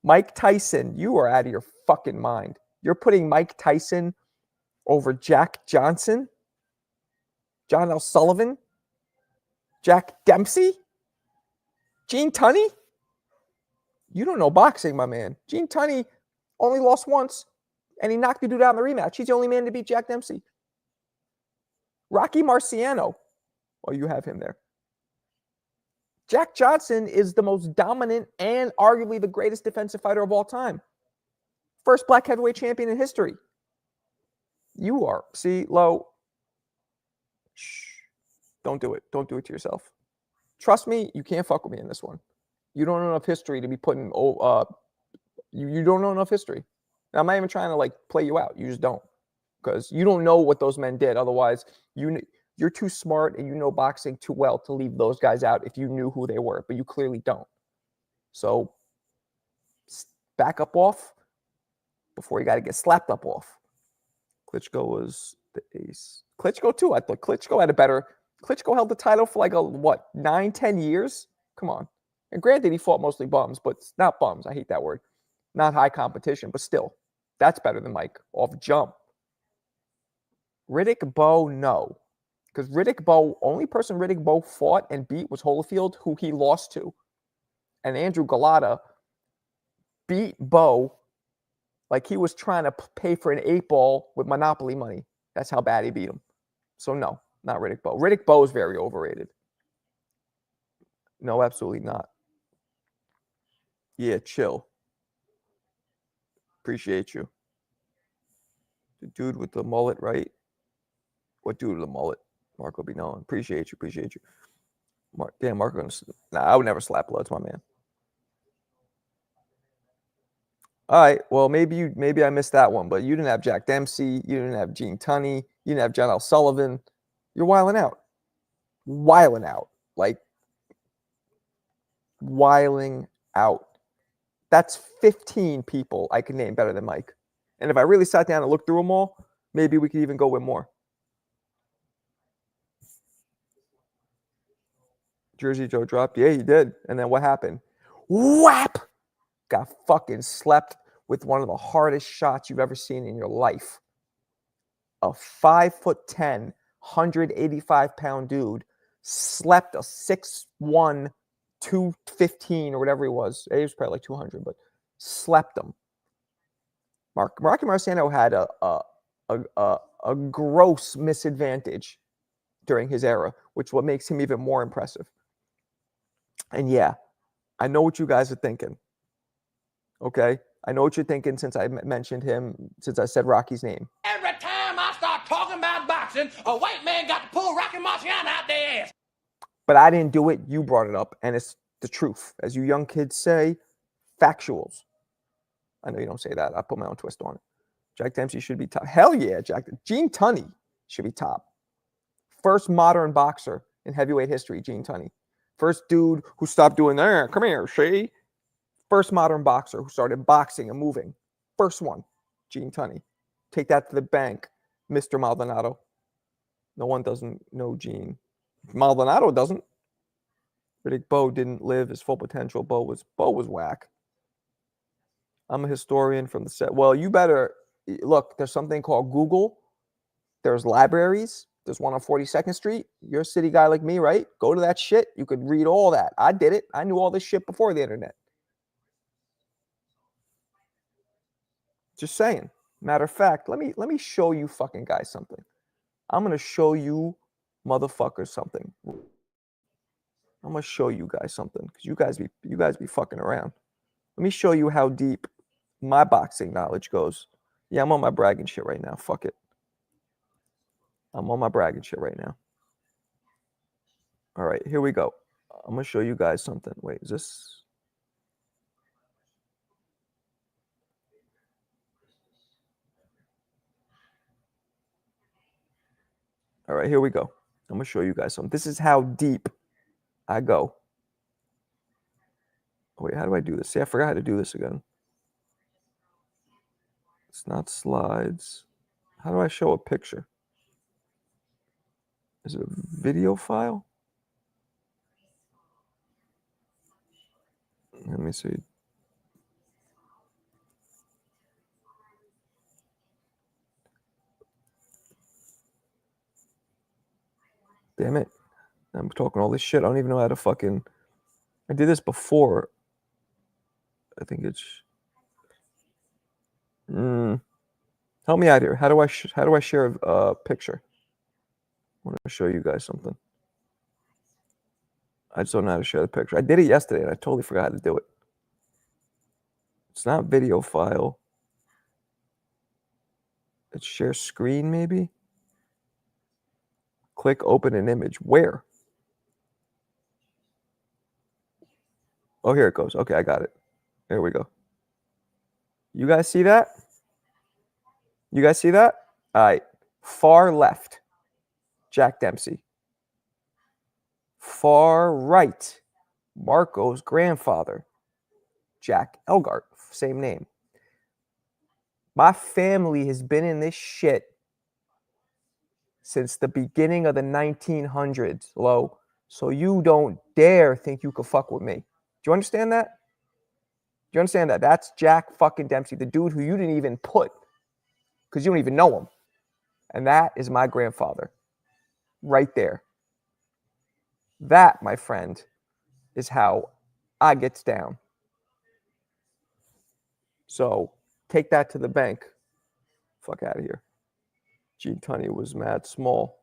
Mike Tyson, you are out of your fucking mind. You're putting Mike Tyson over Jack Johnson, John L. Sullivan, Jack Dempsey, Gene Tunney? You don't know boxing, my man. Gene Tunney only lost once, and he knocked the dude out in the rematch. He's the only man to beat Jack Dempsey. Rocky Marciano. Well, you have him there. Jack Johnson is the most dominant and arguably the greatest defensive fighter of all time. First black heavyweight champion in history. You are. See, Lo, shh. Don't do it. Don't do it to yourself. Trust me, you can't fuck with me in this one. You don't know enough history to be putting, you don't know enough history. And I'm not even trying to like play you out. You just don't. Because you don't know what those men did. Otherwise, you're too smart and you know boxing too well to leave those guys out if you knew who they were. But you clearly don't. So back up off before you got to get slapped up off. Klitschko was the ace. Klitschko too. I thought Klitschko had a better. Klitschko held the title for like 9-10 years? Come on. And granted, he fought mostly bums, but not bums. I hate that word. Not high competition, but still. That's better than Mike off jump. Riddick Bowe, no. Because only person Riddick Bowe fought and beat was Holyfield, who he lost to. And Andrew Galata beat Bowe like he was trying to pay for an 8-ball with Monopoly money. That's how bad he beat him. So no, not Riddick Bowe. Riddick Bowe is very overrated. No, absolutely not. Yeah, chill. Appreciate you. The dude with the mullet, right? What dude with the mullet? Marco B. Nolan. Appreciate you. Marco. Nah, I would never slap Bloods, my man. All right. Well, maybe I missed that one, but you didn't have Jack Dempsey. You didn't have Gene Tunney. You didn't have John L. Sullivan. You're wilding out. Like, wiling out. That's 15 people I can name better than Mike. And if I really sat down and looked through them all, maybe we could even go with more. Jersey Joe dropped. Yeah, he did. And then what happened? Whap! Got fucking slept with one of the hardest shots you've ever seen in your life. A 5'10", 185-pound dude slept a 6'1", 215 or whatever he was. He was probably like 200, but slept him. Rocky Marciano had a gross misadvantage during his era, which is what makes him even more impressive. And yeah, I know what you guys are thinking. Okay? I know what you're thinking since I mentioned him, since I said Rocky's name. Every time I start talking about boxing, a white man got to pull Rocky Marciano out their ass. But I didn't do it. You brought it up. And it's the truth. As you young kids say, factuals. I know you don't say that. I put my own twist on it. Jack Dempsey should be top. Hell yeah, Gene Tunney should be top. First modern boxer in heavyweight history, Gene Tunney. First dude who stopped doing that. Come here, see? First modern boxer who started boxing and moving. First one, Gene Tunney. Take that to the bank, Mr. Maldonado. No one doesn't know Gene. Maldonado doesn't. Riddick Bowe didn't live his full potential. Bowe was whack. I'm a historian from the set. Well, you better look. There's something called Google. There's libraries. There's one on 42nd Street. You're a city guy like me, right? Go to that shit. You could read all that. I did it. I knew all this shit before the internet. Just saying. Matter of fact, let me show you fucking guys something. I'm gonna show you motherfuckers something. I'm gonna show you guys something because you guys be fucking around. Let me show you how deep my boxing knowledge goes. Yeah, I'm on my bragging shit right now. Fuck it. I'm on my bragging shit right now. All right, here we go. I'm gonna show you guys something. Wait, is this? All right, here we go. I'm gonna show you guys something. This is how deep I go. Oh, wait, how do I do this? See, I forgot how to do this again. It's not slides. How do I show a picture? Is it a video file? Let me see. Damn it. I'm talking all this shit. I don't even know how to fucking. I did this before. I think it's. Help me out here. How do I share a picture? I want to show you guys something. I just don't know how to share the picture. I did it yesterday and I totally forgot how to do it. It's not video file. It's share screen maybe. Click open an image. Where? Oh, here it goes. Okay, I got it. There we go. You guys see that? You guys see that? All right. Far left, Jack Dempsey. Far right, Marco's grandfather, Jack Elgart. Same name. My family has been in this shit since the beginning of the 1900s, Lo. So you don't dare think you could fuck with me. Do you understand that? Do you understand that? That's Jack fucking Dempsey, the dude who you didn't even put because you don't even know him. And that is my grandfather right there. That, my friend, is how I gets down. So take that to the bank. Fuck out of here. Gene Tunney was mad small.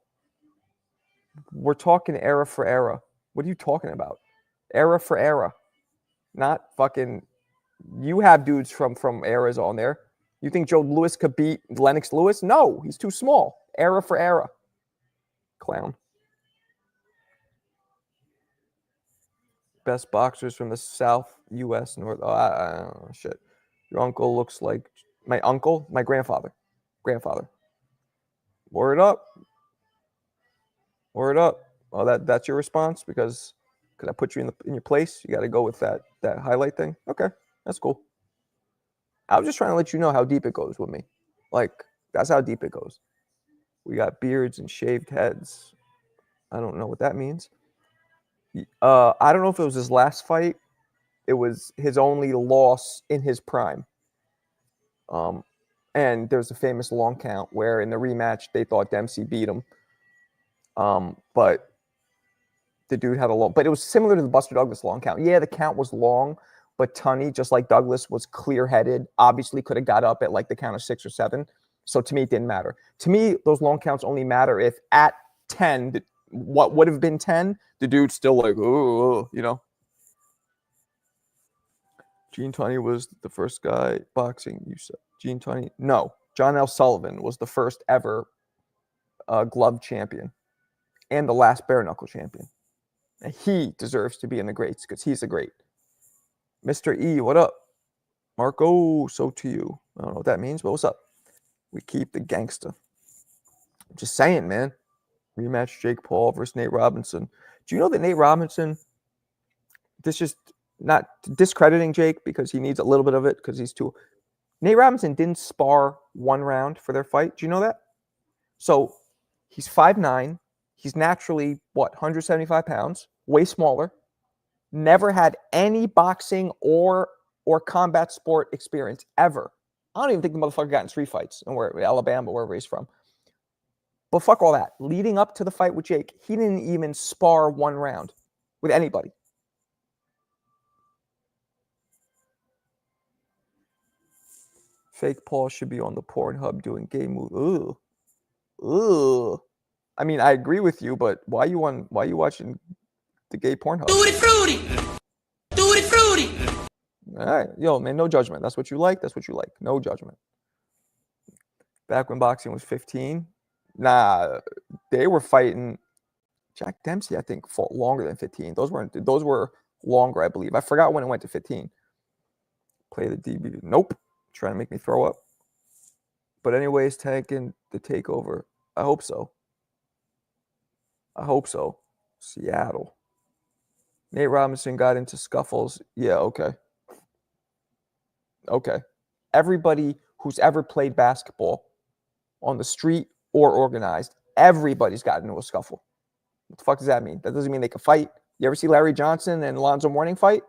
We're talking era for era. What are you talking about? Era for era. Not fucking. You have dudes from eras on there. You think Joe Louis could beat Lennox Lewis? No, he's too small. Era for era. Clown. Best boxers from the South, U.S., North. Oh, I don't know. Shit. Your uncle looks like my uncle, my grandfather. Word up. Word up. Oh, that's your response because I put you in your place. You got to go with that highlight thing. Okay, that's cool. I was just trying to let you know how deep it goes with me. Like that's how deep it goes. We got beards and shaved heads. I don't know what that means. I don't know if it was his last fight. It was his only loss in his prime. And there's a famous long count where in the rematch they thought Dempsey beat him. But the dude had a long, but it was similar to the Buster Douglas long count. Yeah, the count was long, but Tunney, just like Douglas, was clear-headed. Obviously could have got up at like the count of 6 or 7. So to me, it didn't matter. To me, those long counts only matter if at 10, what would have been 10, the dude's still like, oh, you know. Gene Tunney was the first guy boxing, you said. Gene Tunney? No. John L. Sullivan was the first ever glove champion and the last bare knuckle champion. And he deserves to be in the greats because he's a great. Mr. E, what up? Marco, so to you. I don't know what that means, but what's up? We keep the gangsta. I'm just saying, man. Rematch Jake Paul versus Nate Robinson. Do you know that Nate Robinson, this just not discrediting Jake because he needs a little bit of it because he's too. Nate Robinson didn't spar one round for their fight. Do you know that? So he's 5'9". He's naturally, 175 pounds, way smaller. Never had any boxing or combat sport experience ever. I don't even think the motherfucker got in street fights in Alabama, wherever he's from. But fuck all that. Leading up to the fight with Jake, he didn't even spar one round with anybody. Fake Paul should be on the Pornhub doing gay moves. Ugh. I mean, I agree with you, but why you watching the gay Pornhub? Tutti frutti. All right, yo, man, no judgment. That's what you like. That's what you like. No judgment. Back when boxing was 15, nah, they were fighting. Jack Dempsey, I think, fought longer than 15. Those were longer, I believe. I forgot when it went to 15. Play the DB. Nope. Trying to make me throw up. But anyways, tanking the takeover. I hope so. Seattle. Nate Robinson got into scuffles. Yeah, okay. Everybody who's ever played basketball on the street or organized, everybody's gotten into a scuffle. What the fuck does that mean? That doesn't mean they can fight. You ever see Larry Johnson and Alonzo Mourning fight?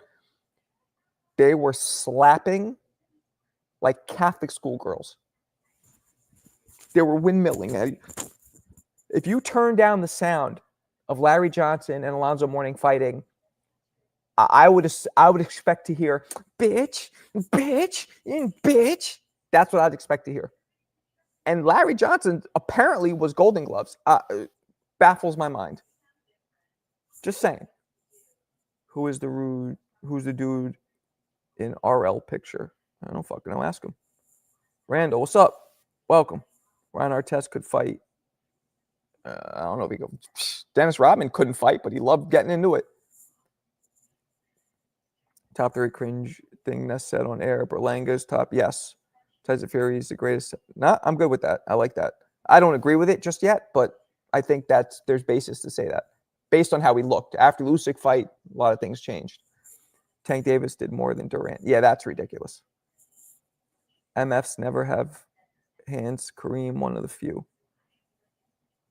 They were slapping like Catholic schoolgirls. They were windmilling. If you turn down the sound of Larry Johnson and Alonzo Mourning fighting, I would expect to hear bitch, bitch, and bitch. That's what I'd expect to hear. And Larry Johnson apparently was Golden Gloves. Baffles my mind. Just saying. Who's the dude in RL picture? I don't fucking know. Ask him. Randall, what's up? Welcome. Ryan Artest could fight. I don't know if he could. Dennis Rodman couldn't fight, but he loved getting into it. Top 3 cringe thing Ness said on air. Berlanga's top. Yes. Tyson Fury is the greatest. Nah, I'm good with that. I like that. I don't agree with it just yet, but I think there's basis to say that. Based on how he looked. After the Usyk fight, a lot of things changed. Tank Davis did more than Durant. Yeah, that's ridiculous. MFs never have hands. Kareem, one of the few.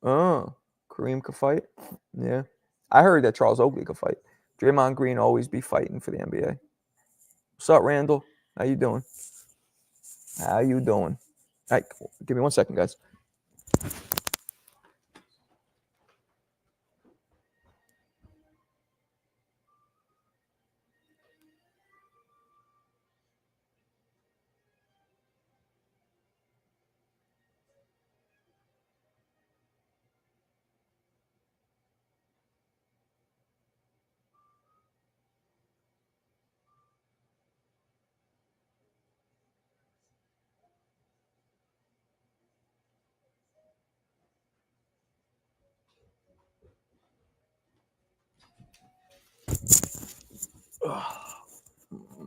Oh, Kareem could fight? Yeah. I heard that Charles Oakley could fight. Draymond Green always be fighting for the NBA. What's up, Randall? How you doing? All right, cool. Give me 1 second, guys.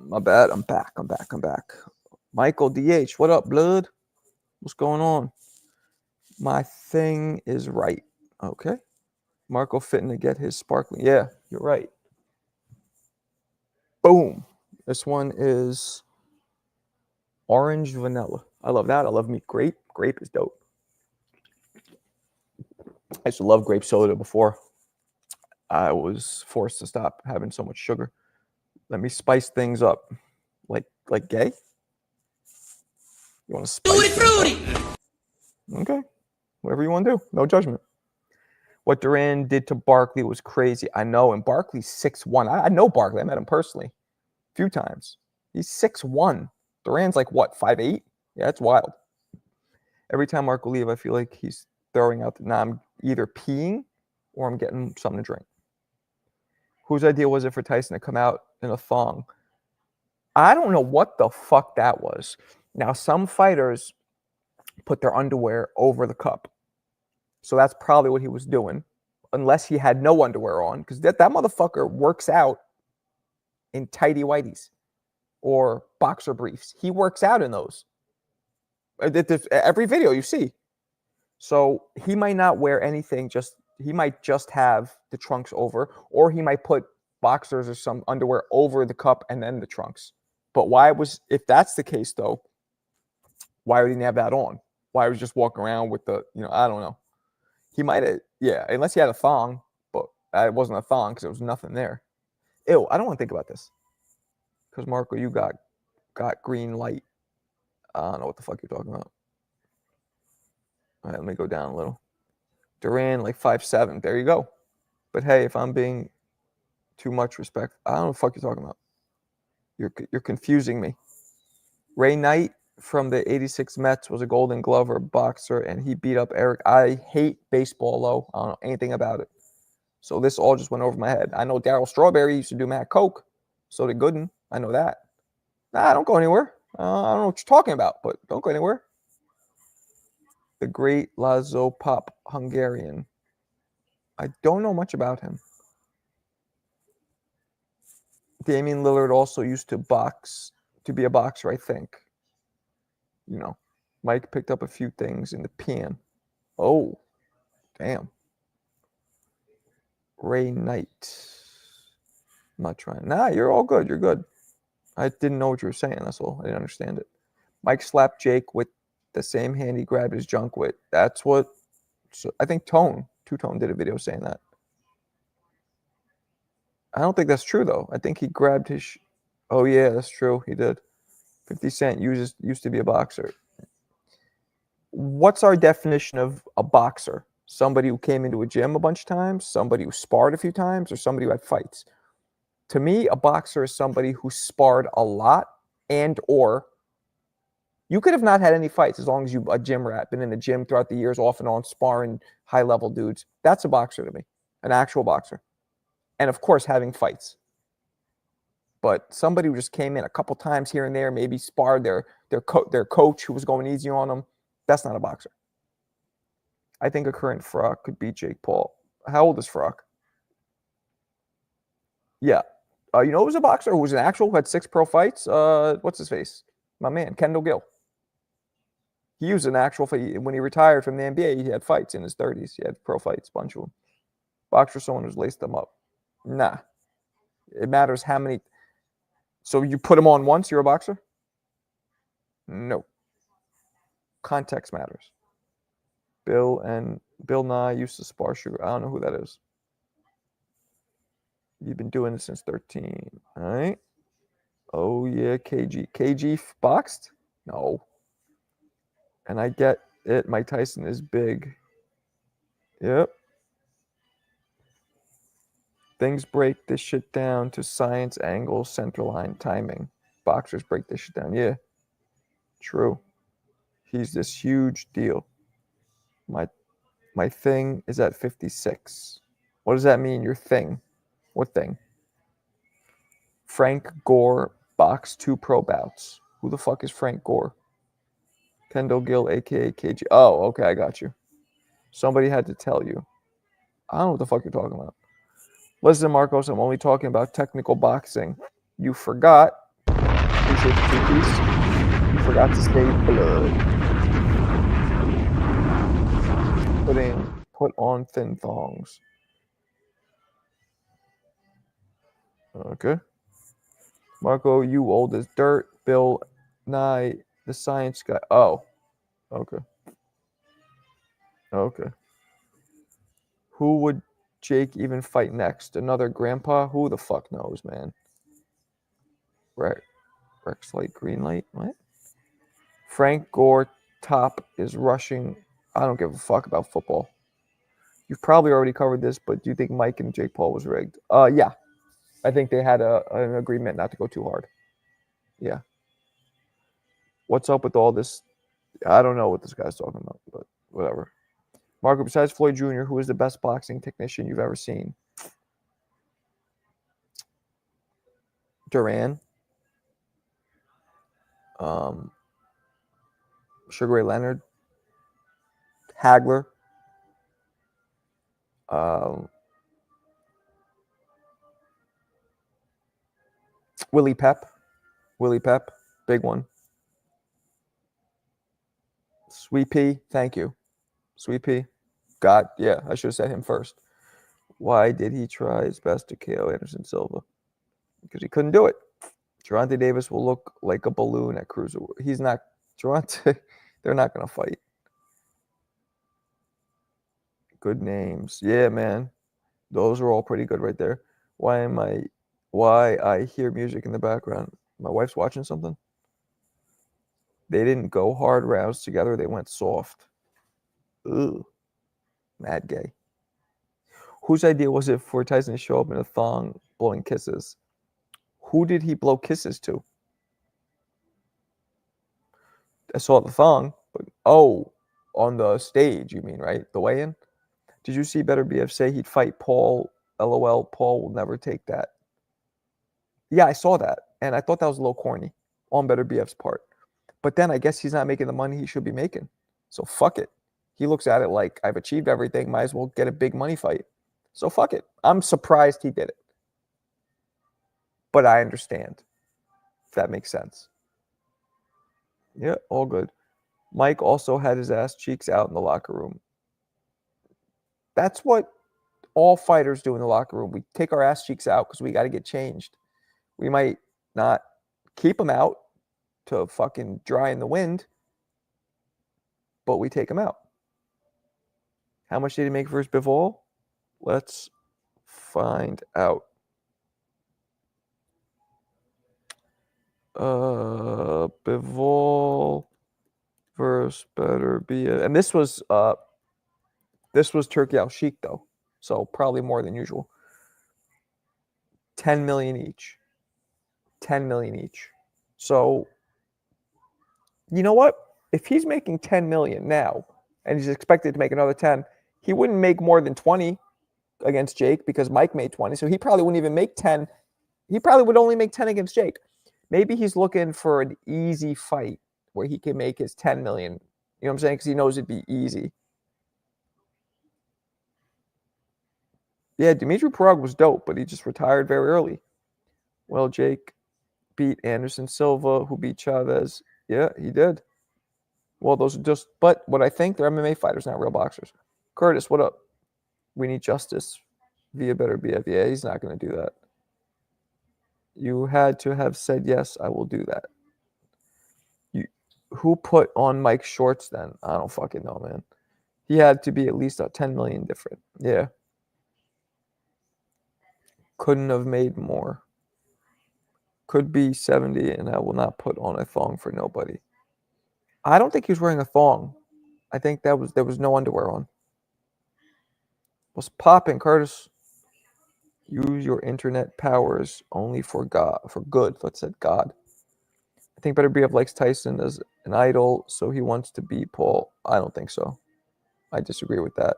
My bad. I'm back. Michael DH, what up, blood? What's going on? My thing is right. Okay. Marco fitting to get his sparkling. Yeah, you're right. Boom. This one is orange vanilla. I love that. I love me grape. Grape is dope. I used to love grape soda before I was forced to stop having so much sugar. Let me spice things up. Like gay? You want to spice things up? Okay. Whatever you want to do. No judgment. What Duran did to Barkley was crazy. I know. And Barkley's 6'1". I know Barkley. I met him personally a few times. He's 6'1". Duran's like, what, 5'8"? Yeah, it's wild. Every time Mark will leave, I feel like he's throwing out I'm either peeing or I'm getting something to drink. Whose idea was it for Tyson to come out in a thong? I don't know what the fuck that was. Now, some fighters put their underwear over the cup. So that's probably what he was doing, unless he had no underwear on, because that motherfucker works out in tighty whities or boxer briefs. He works out in those. Every video you see. So he might not wear anything, he might just have the trunks over, or he might put boxers or some underwear over the cup and then the trunks. But if that's the case though, why would he have that on? Why was he just walking around with I don't know. He might have, yeah, unless he had a thong, but it wasn't a thong because there was nothing there. Ew, I don't want to think about this. Because Marco, you got green light. I don't know what the fuck you're talking about. All right, let me go down a little. Duran, like 5'7". There you go. But hey, if I'm being too much respect, I don't know what the fuck you're talking about. You're confusing me. Ray Knight from the 86 Mets was a Golden Glover boxer, and he beat up Eric. I hate baseball, though. I don't know anything about it. So this all just went over my head. I know Darryl Strawberry used to do Matt Coke. So did Gooden. I know that. Nah, don't go anywhere. I don't know what you're talking about, but don't go anywhere. The great Lazo Pop Hungarian. I don't know much about him. Damian Lillard also used to be a boxer, I think. You know, Mike picked up a few things in the PM. Oh, damn. Ray Knight. I'm not trying. Nah, you're all good. You're good. I didn't know what you were saying. That's all. I didn't understand it. Mike slapped Jake with the same hand he grabbed his junk with. That's what. So I think Two-Tone did a video saying that. I don't think that's true though. I think he grabbed his. Oh yeah, that's true. He did. 50 Cent used to be a boxer. What's our definition of a boxer? Somebody who came into a gym a bunch of times, somebody who sparred a few times, or somebody who had fights? To me, a boxer is somebody who sparred a lot and or you could have not had any fights as long as you a gym rat, been in the gym throughout the years, off and on, sparring high-level dudes. That's a boxer to me, an actual boxer. And, of course, having fights. But somebody who just came in a couple times here and there, maybe sparred their coach who was going easy on them, that's not a boxer. I think a current Frock could beat Jake Paul. How old is Frock? Yeah. You know who was a boxer who was an actual, who had 6 pro fights? What's his face? My man, Kendall Gill. He was an actual fight. When he retired from the NBA, he had fights in his 30s. He had pro fights, a bunch of them. Boxer, someone who's laced them up. Nah. It matters how many. So you put him on once, you're a boxer? No. Context matters. Bill Nye used to spar Sugar. I don't know who that is. You've been doing this since 13. All right. Oh, yeah, KG. KG boxed? No. And I get it. Mike Tyson is big. Yep. Things break this shit down to science, angles, center line, timing. Boxers break this shit down. Yeah. True. He's this huge deal. My thing is at 56. What does that mean, your thing? What thing? Frank Gore boxed 2 pro bouts. Who the fuck is Frank Gore? Kendall Gill, a.k.a. KG. Oh, okay, I got you. Somebody had to tell you. I don't know what the fuck you're talking about. Listen, Marcos, I'm only talking about technical boxing. You forgot. Appreciate the 2-piece. You forgot to say blood. Put on thin thongs. Okay. Marco, you old as dirt. Bill Nye, the science guy. Oh. Okay. Okay. Who would Jake even fight next? Another grandpa? Who the fuck knows, man? Rex light, green light? What? Frank Gore top is rushing. I don't give a fuck about football. You've probably already covered this, but do you think Mike and Jake Paul was rigged? Yeah. I think they had an agreement not to go too hard. Yeah. What's up with all this? I don't know what this guy's talking about, but whatever. Marco, besides Floyd Jr., who is the best boxing technician you've ever seen? Duran. Sugar Ray Leonard. Hagler. Willie Pep. Big one. Sweet Pea, thank you. Sweet Pea. God, yeah, I should have said him first. Why did he try his best to KO Anderson Silva? Because he couldn't do it. Gervonta Davis will look like a balloon at cruiserweight. He's not. Gervonta, they're not going to fight. Good names. Yeah, man. Those are all pretty good right there. Why I hear music in the background? My wife's watching something. They didn't go hard rounds together. They went soft. Ugh. Mad gay. Whose idea was it for Tyson to show up in a thong blowing kisses? Who did he blow kisses to? I saw the thong, but on the stage, you mean, right? The weigh-in? Did you see Beterbeiv say he'd fight Paul? LOL, Paul will never take that. Yeah, I saw that, and I thought that was a little corny on Beterbeiv's part. But then I guess he's not making the money he should be making. So fuck it. He looks at it like, I've achieved everything. Might as well get a big money fight. So fuck it. I'm surprised he did it. But I understand. If that makes sense. Yeah, all good. Mike also had his ass cheeks out in the locker room. That's what all fighters do in the locker room. We take our ass cheeks out because we got to get changed. We might not keep them out to fucking dry in the wind, but we take them out. How much did he make for his Bivol? Let's find out. Bivol versus Beterbeiv, and this was Turkey Al Sheikh though, so probably more than usual. 10 million each. 10 million each. So, you know what? If he's making 10 million now and he's expected to make another 10, he wouldn't make more than 20 against Jake because Mike made 20. So he probably wouldn't even make 10. He probably would only make 10 against Jake. Maybe he's looking for an easy fight where he can make his 10 million. You know what I'm saying? Because he knows it'd be easy. Yeah, Dimitri Parag was dope, but he just retired very early. Well, Jake beat Anderson Silva, who beat Chavez. Yeah, he did. Well, those are just, but what I think, they're MMA fighters, not real boxers. Curtis, what up? We need justice via Beterbeiv. Yeah, he's not going to do that. You had to have said, yes, I will do that. Who put on Mike's shorts then? I don't fucking know, man. He had to be at least 10 million different. Yeah. Couldn't have made more. Could be 70, and I will not put on a thong for nobody. I don't think he was wearing a thong. I think there was no underwear on. What's popping, Curtis? Use your internet powers only for God, for good. Let's say God. I think Beterbeiv likes Tyson as an idol, so he wants to be Paul. I don't think so. I disagree with that.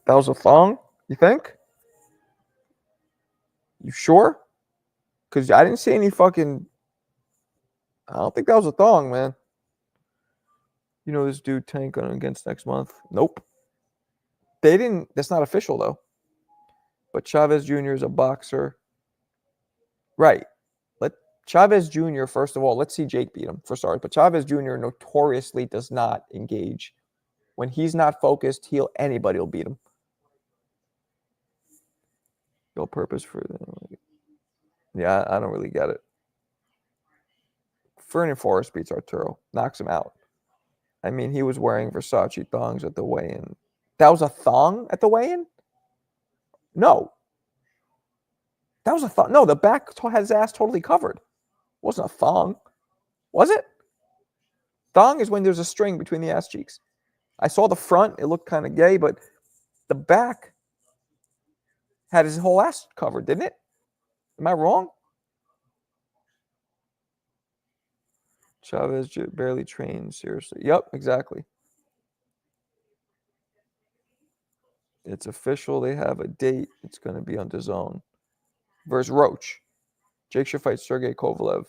That was a thong? You think? You sure? Because I didn't see any fucking... I don't think that was a thong, man. You know this dude Tank on against next month? Nope. They didn't... That's not official, though. But Chavez Jr. is a boxer. Right. Chavez Jr., first of all, let's see Jake beat him, for starters. But Chavez Jr. notoriously does not engage. When he's not focused, anybody will beat him. No purpose for them. Yeah, I don't really get it. Ferdinand Forrest beats Arturo, knocks him out. I mean, he was wearing Versace thongs at the weigh-in. That was a thong at the weigh-in? No. That was a thong. No, the back had his ass totally covered. It wasn't a thong. Was it? Thong is when there's a string between the ass cheeks. I saw the front. It looked kind of gay, but the back had his whole ass covered, didn't it? Am I wrong? Chavez barely trained, seriously. Yep, exactly. It's official. They have a date. It's going to be on DAZN. Versus Roach. Jake should fight Sergey Kovalev.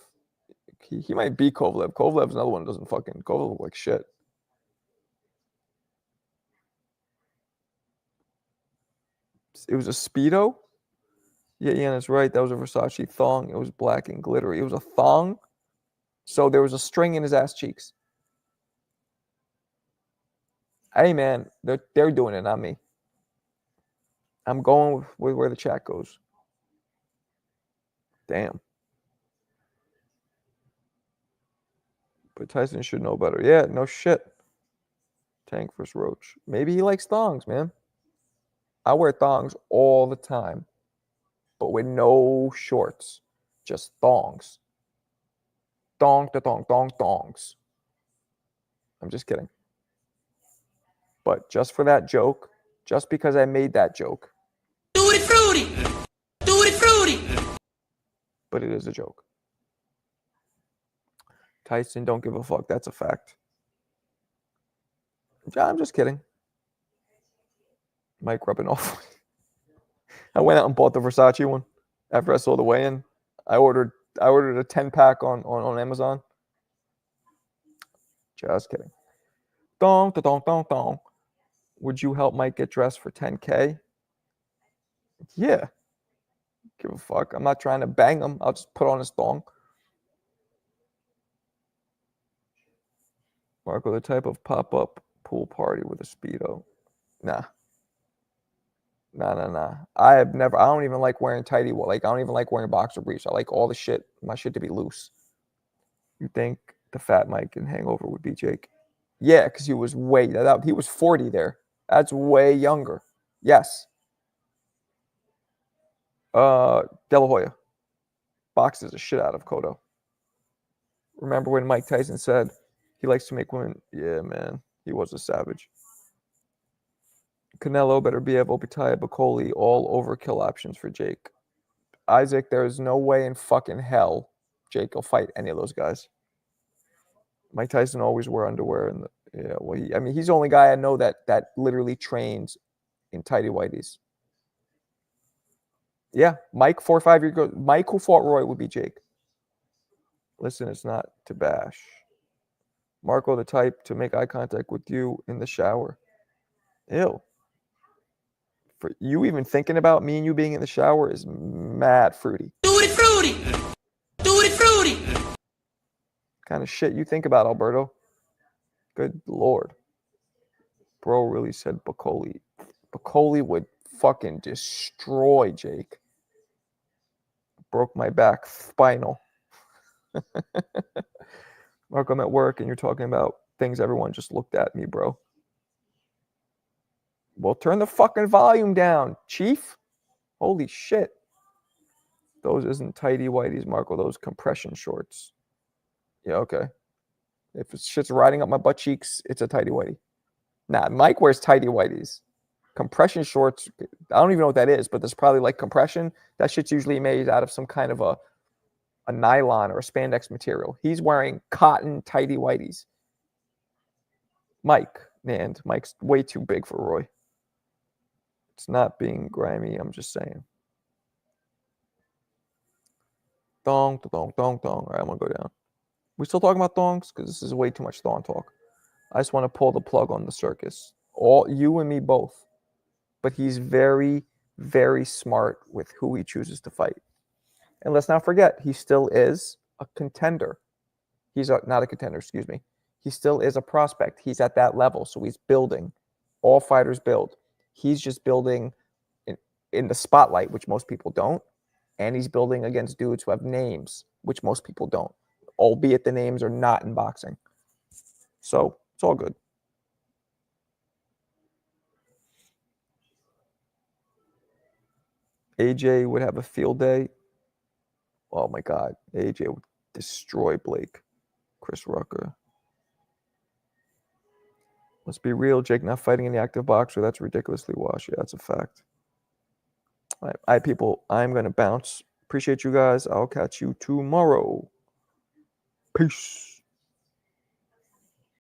He might beat Kovalev. Kovalev's another one who doesn't fucking... Kovalev look like shit. It was a Speedo? Yeah, Ian is right. That was a Versace thong. It was black and glittery. It was a thong. So there was a string in his ass cheeks. Hey, man, they're doing it, not me. I'm going with where the chat goes. Damn. But Tyson should know better. Yeah, no shit. Tank versus Roach. Maybe he likes thongs, man. I wear thongs all the time, but with no shorts. Just thongs. Thong, thongs. I'm just kidding. But just for that joke, just because I made that joke. Tutti frutti! Tutti frutti! But it is a joke. Tyson, don't give a fuck. That's a fact. I'm just kidding. Mike rubbing off. I went out and bought the Versace one after I saw the weigh-in. I ordered a 10-pack on Amazon. Just kidding. Dong, dong, dong, dong. Would you help Mike get dressed for 10K? Yeah. Give a fuck. I'm not trying to bang him. I'll just put on his thong. Marco, the type of pop-up pool party with a Speedo. Nah. Nah. I don't even like wearing tighty. Like, I don't even like wearing boxer briefs. I like all the shit, my shit to be loose. You think the fat Mike in Hangover would be Jake? Yeah, because he was he was 40 there. That's way younger. Yes. De La Hoya. Boxes the shit out of Cotto. Remember when Mike Tyson said he likes to make women? Yeah, man. He was a savage. Canelo better be able to tie Bacoli, all overkill options for Jake. Isaac, there is no way in fucking hell Jake will fight any of those guys. Mike Tyson always wore underwear, and he's the only guy I know that literally trains in tighty whities. Yeah, Mike 4 or 5 years ago, Mike who fought Roy would be Jake. Listen, it's not to bash. Marco, the type to make eye contact with you in the shower. Ew. For you even thinking about me and you being in the shower is mad fruity. Tutti frutti! Tutti frutti! Kind of shit you think about, Alberto. Good Lord. Bro really said Bacoli. Bacoli would fucking destroy Jake. Broke my back. Spinal. Mark, I'm at work and you're talking about things everyone just looked at me, bro. Well, turn the fucking volume down, chief. Holy shit. Those isn't tighty whities, Marco. Those compression shorts. Yeah, okay. If shit's riding up my butt cheeks, it's a tighty whitey. Nah, Mike wears tighty whities. Compression shorts, I don't even know what that is, but there's probably like compression. That shit's usually made out of some kind of a nylon or a spandex material. He's wearing cotton tighty whities. Mike's way too big for Roy. It's not being grimy, I'm just saying. Thong. All right, I'm going to go down. We still talking about thongs? Because this is way too much thong talk. I just want to pull the plug on the circus. All you and me both. But he's very, very smart with who he chooses to fight. And let's not forget, he still is a contender. Not a contender, excuse me. He still is a prospect. He's at that level, so he's building. All fighters build. He's just building in the spotlight, which most people don't. And he's building against dudes who have names, which most people don't. Albeit the names are not in boxing. So, it's all good. AJ would have a field day. Oh my God. AJ would destroy Blake. Chris Rucker. Let's be real. Jake not fighting any active boxer. That's ridiculously washy. That's a fact. All right, people. I'm going to bounce. Appreciate you guys. I'll catch you tomorrow. Peace.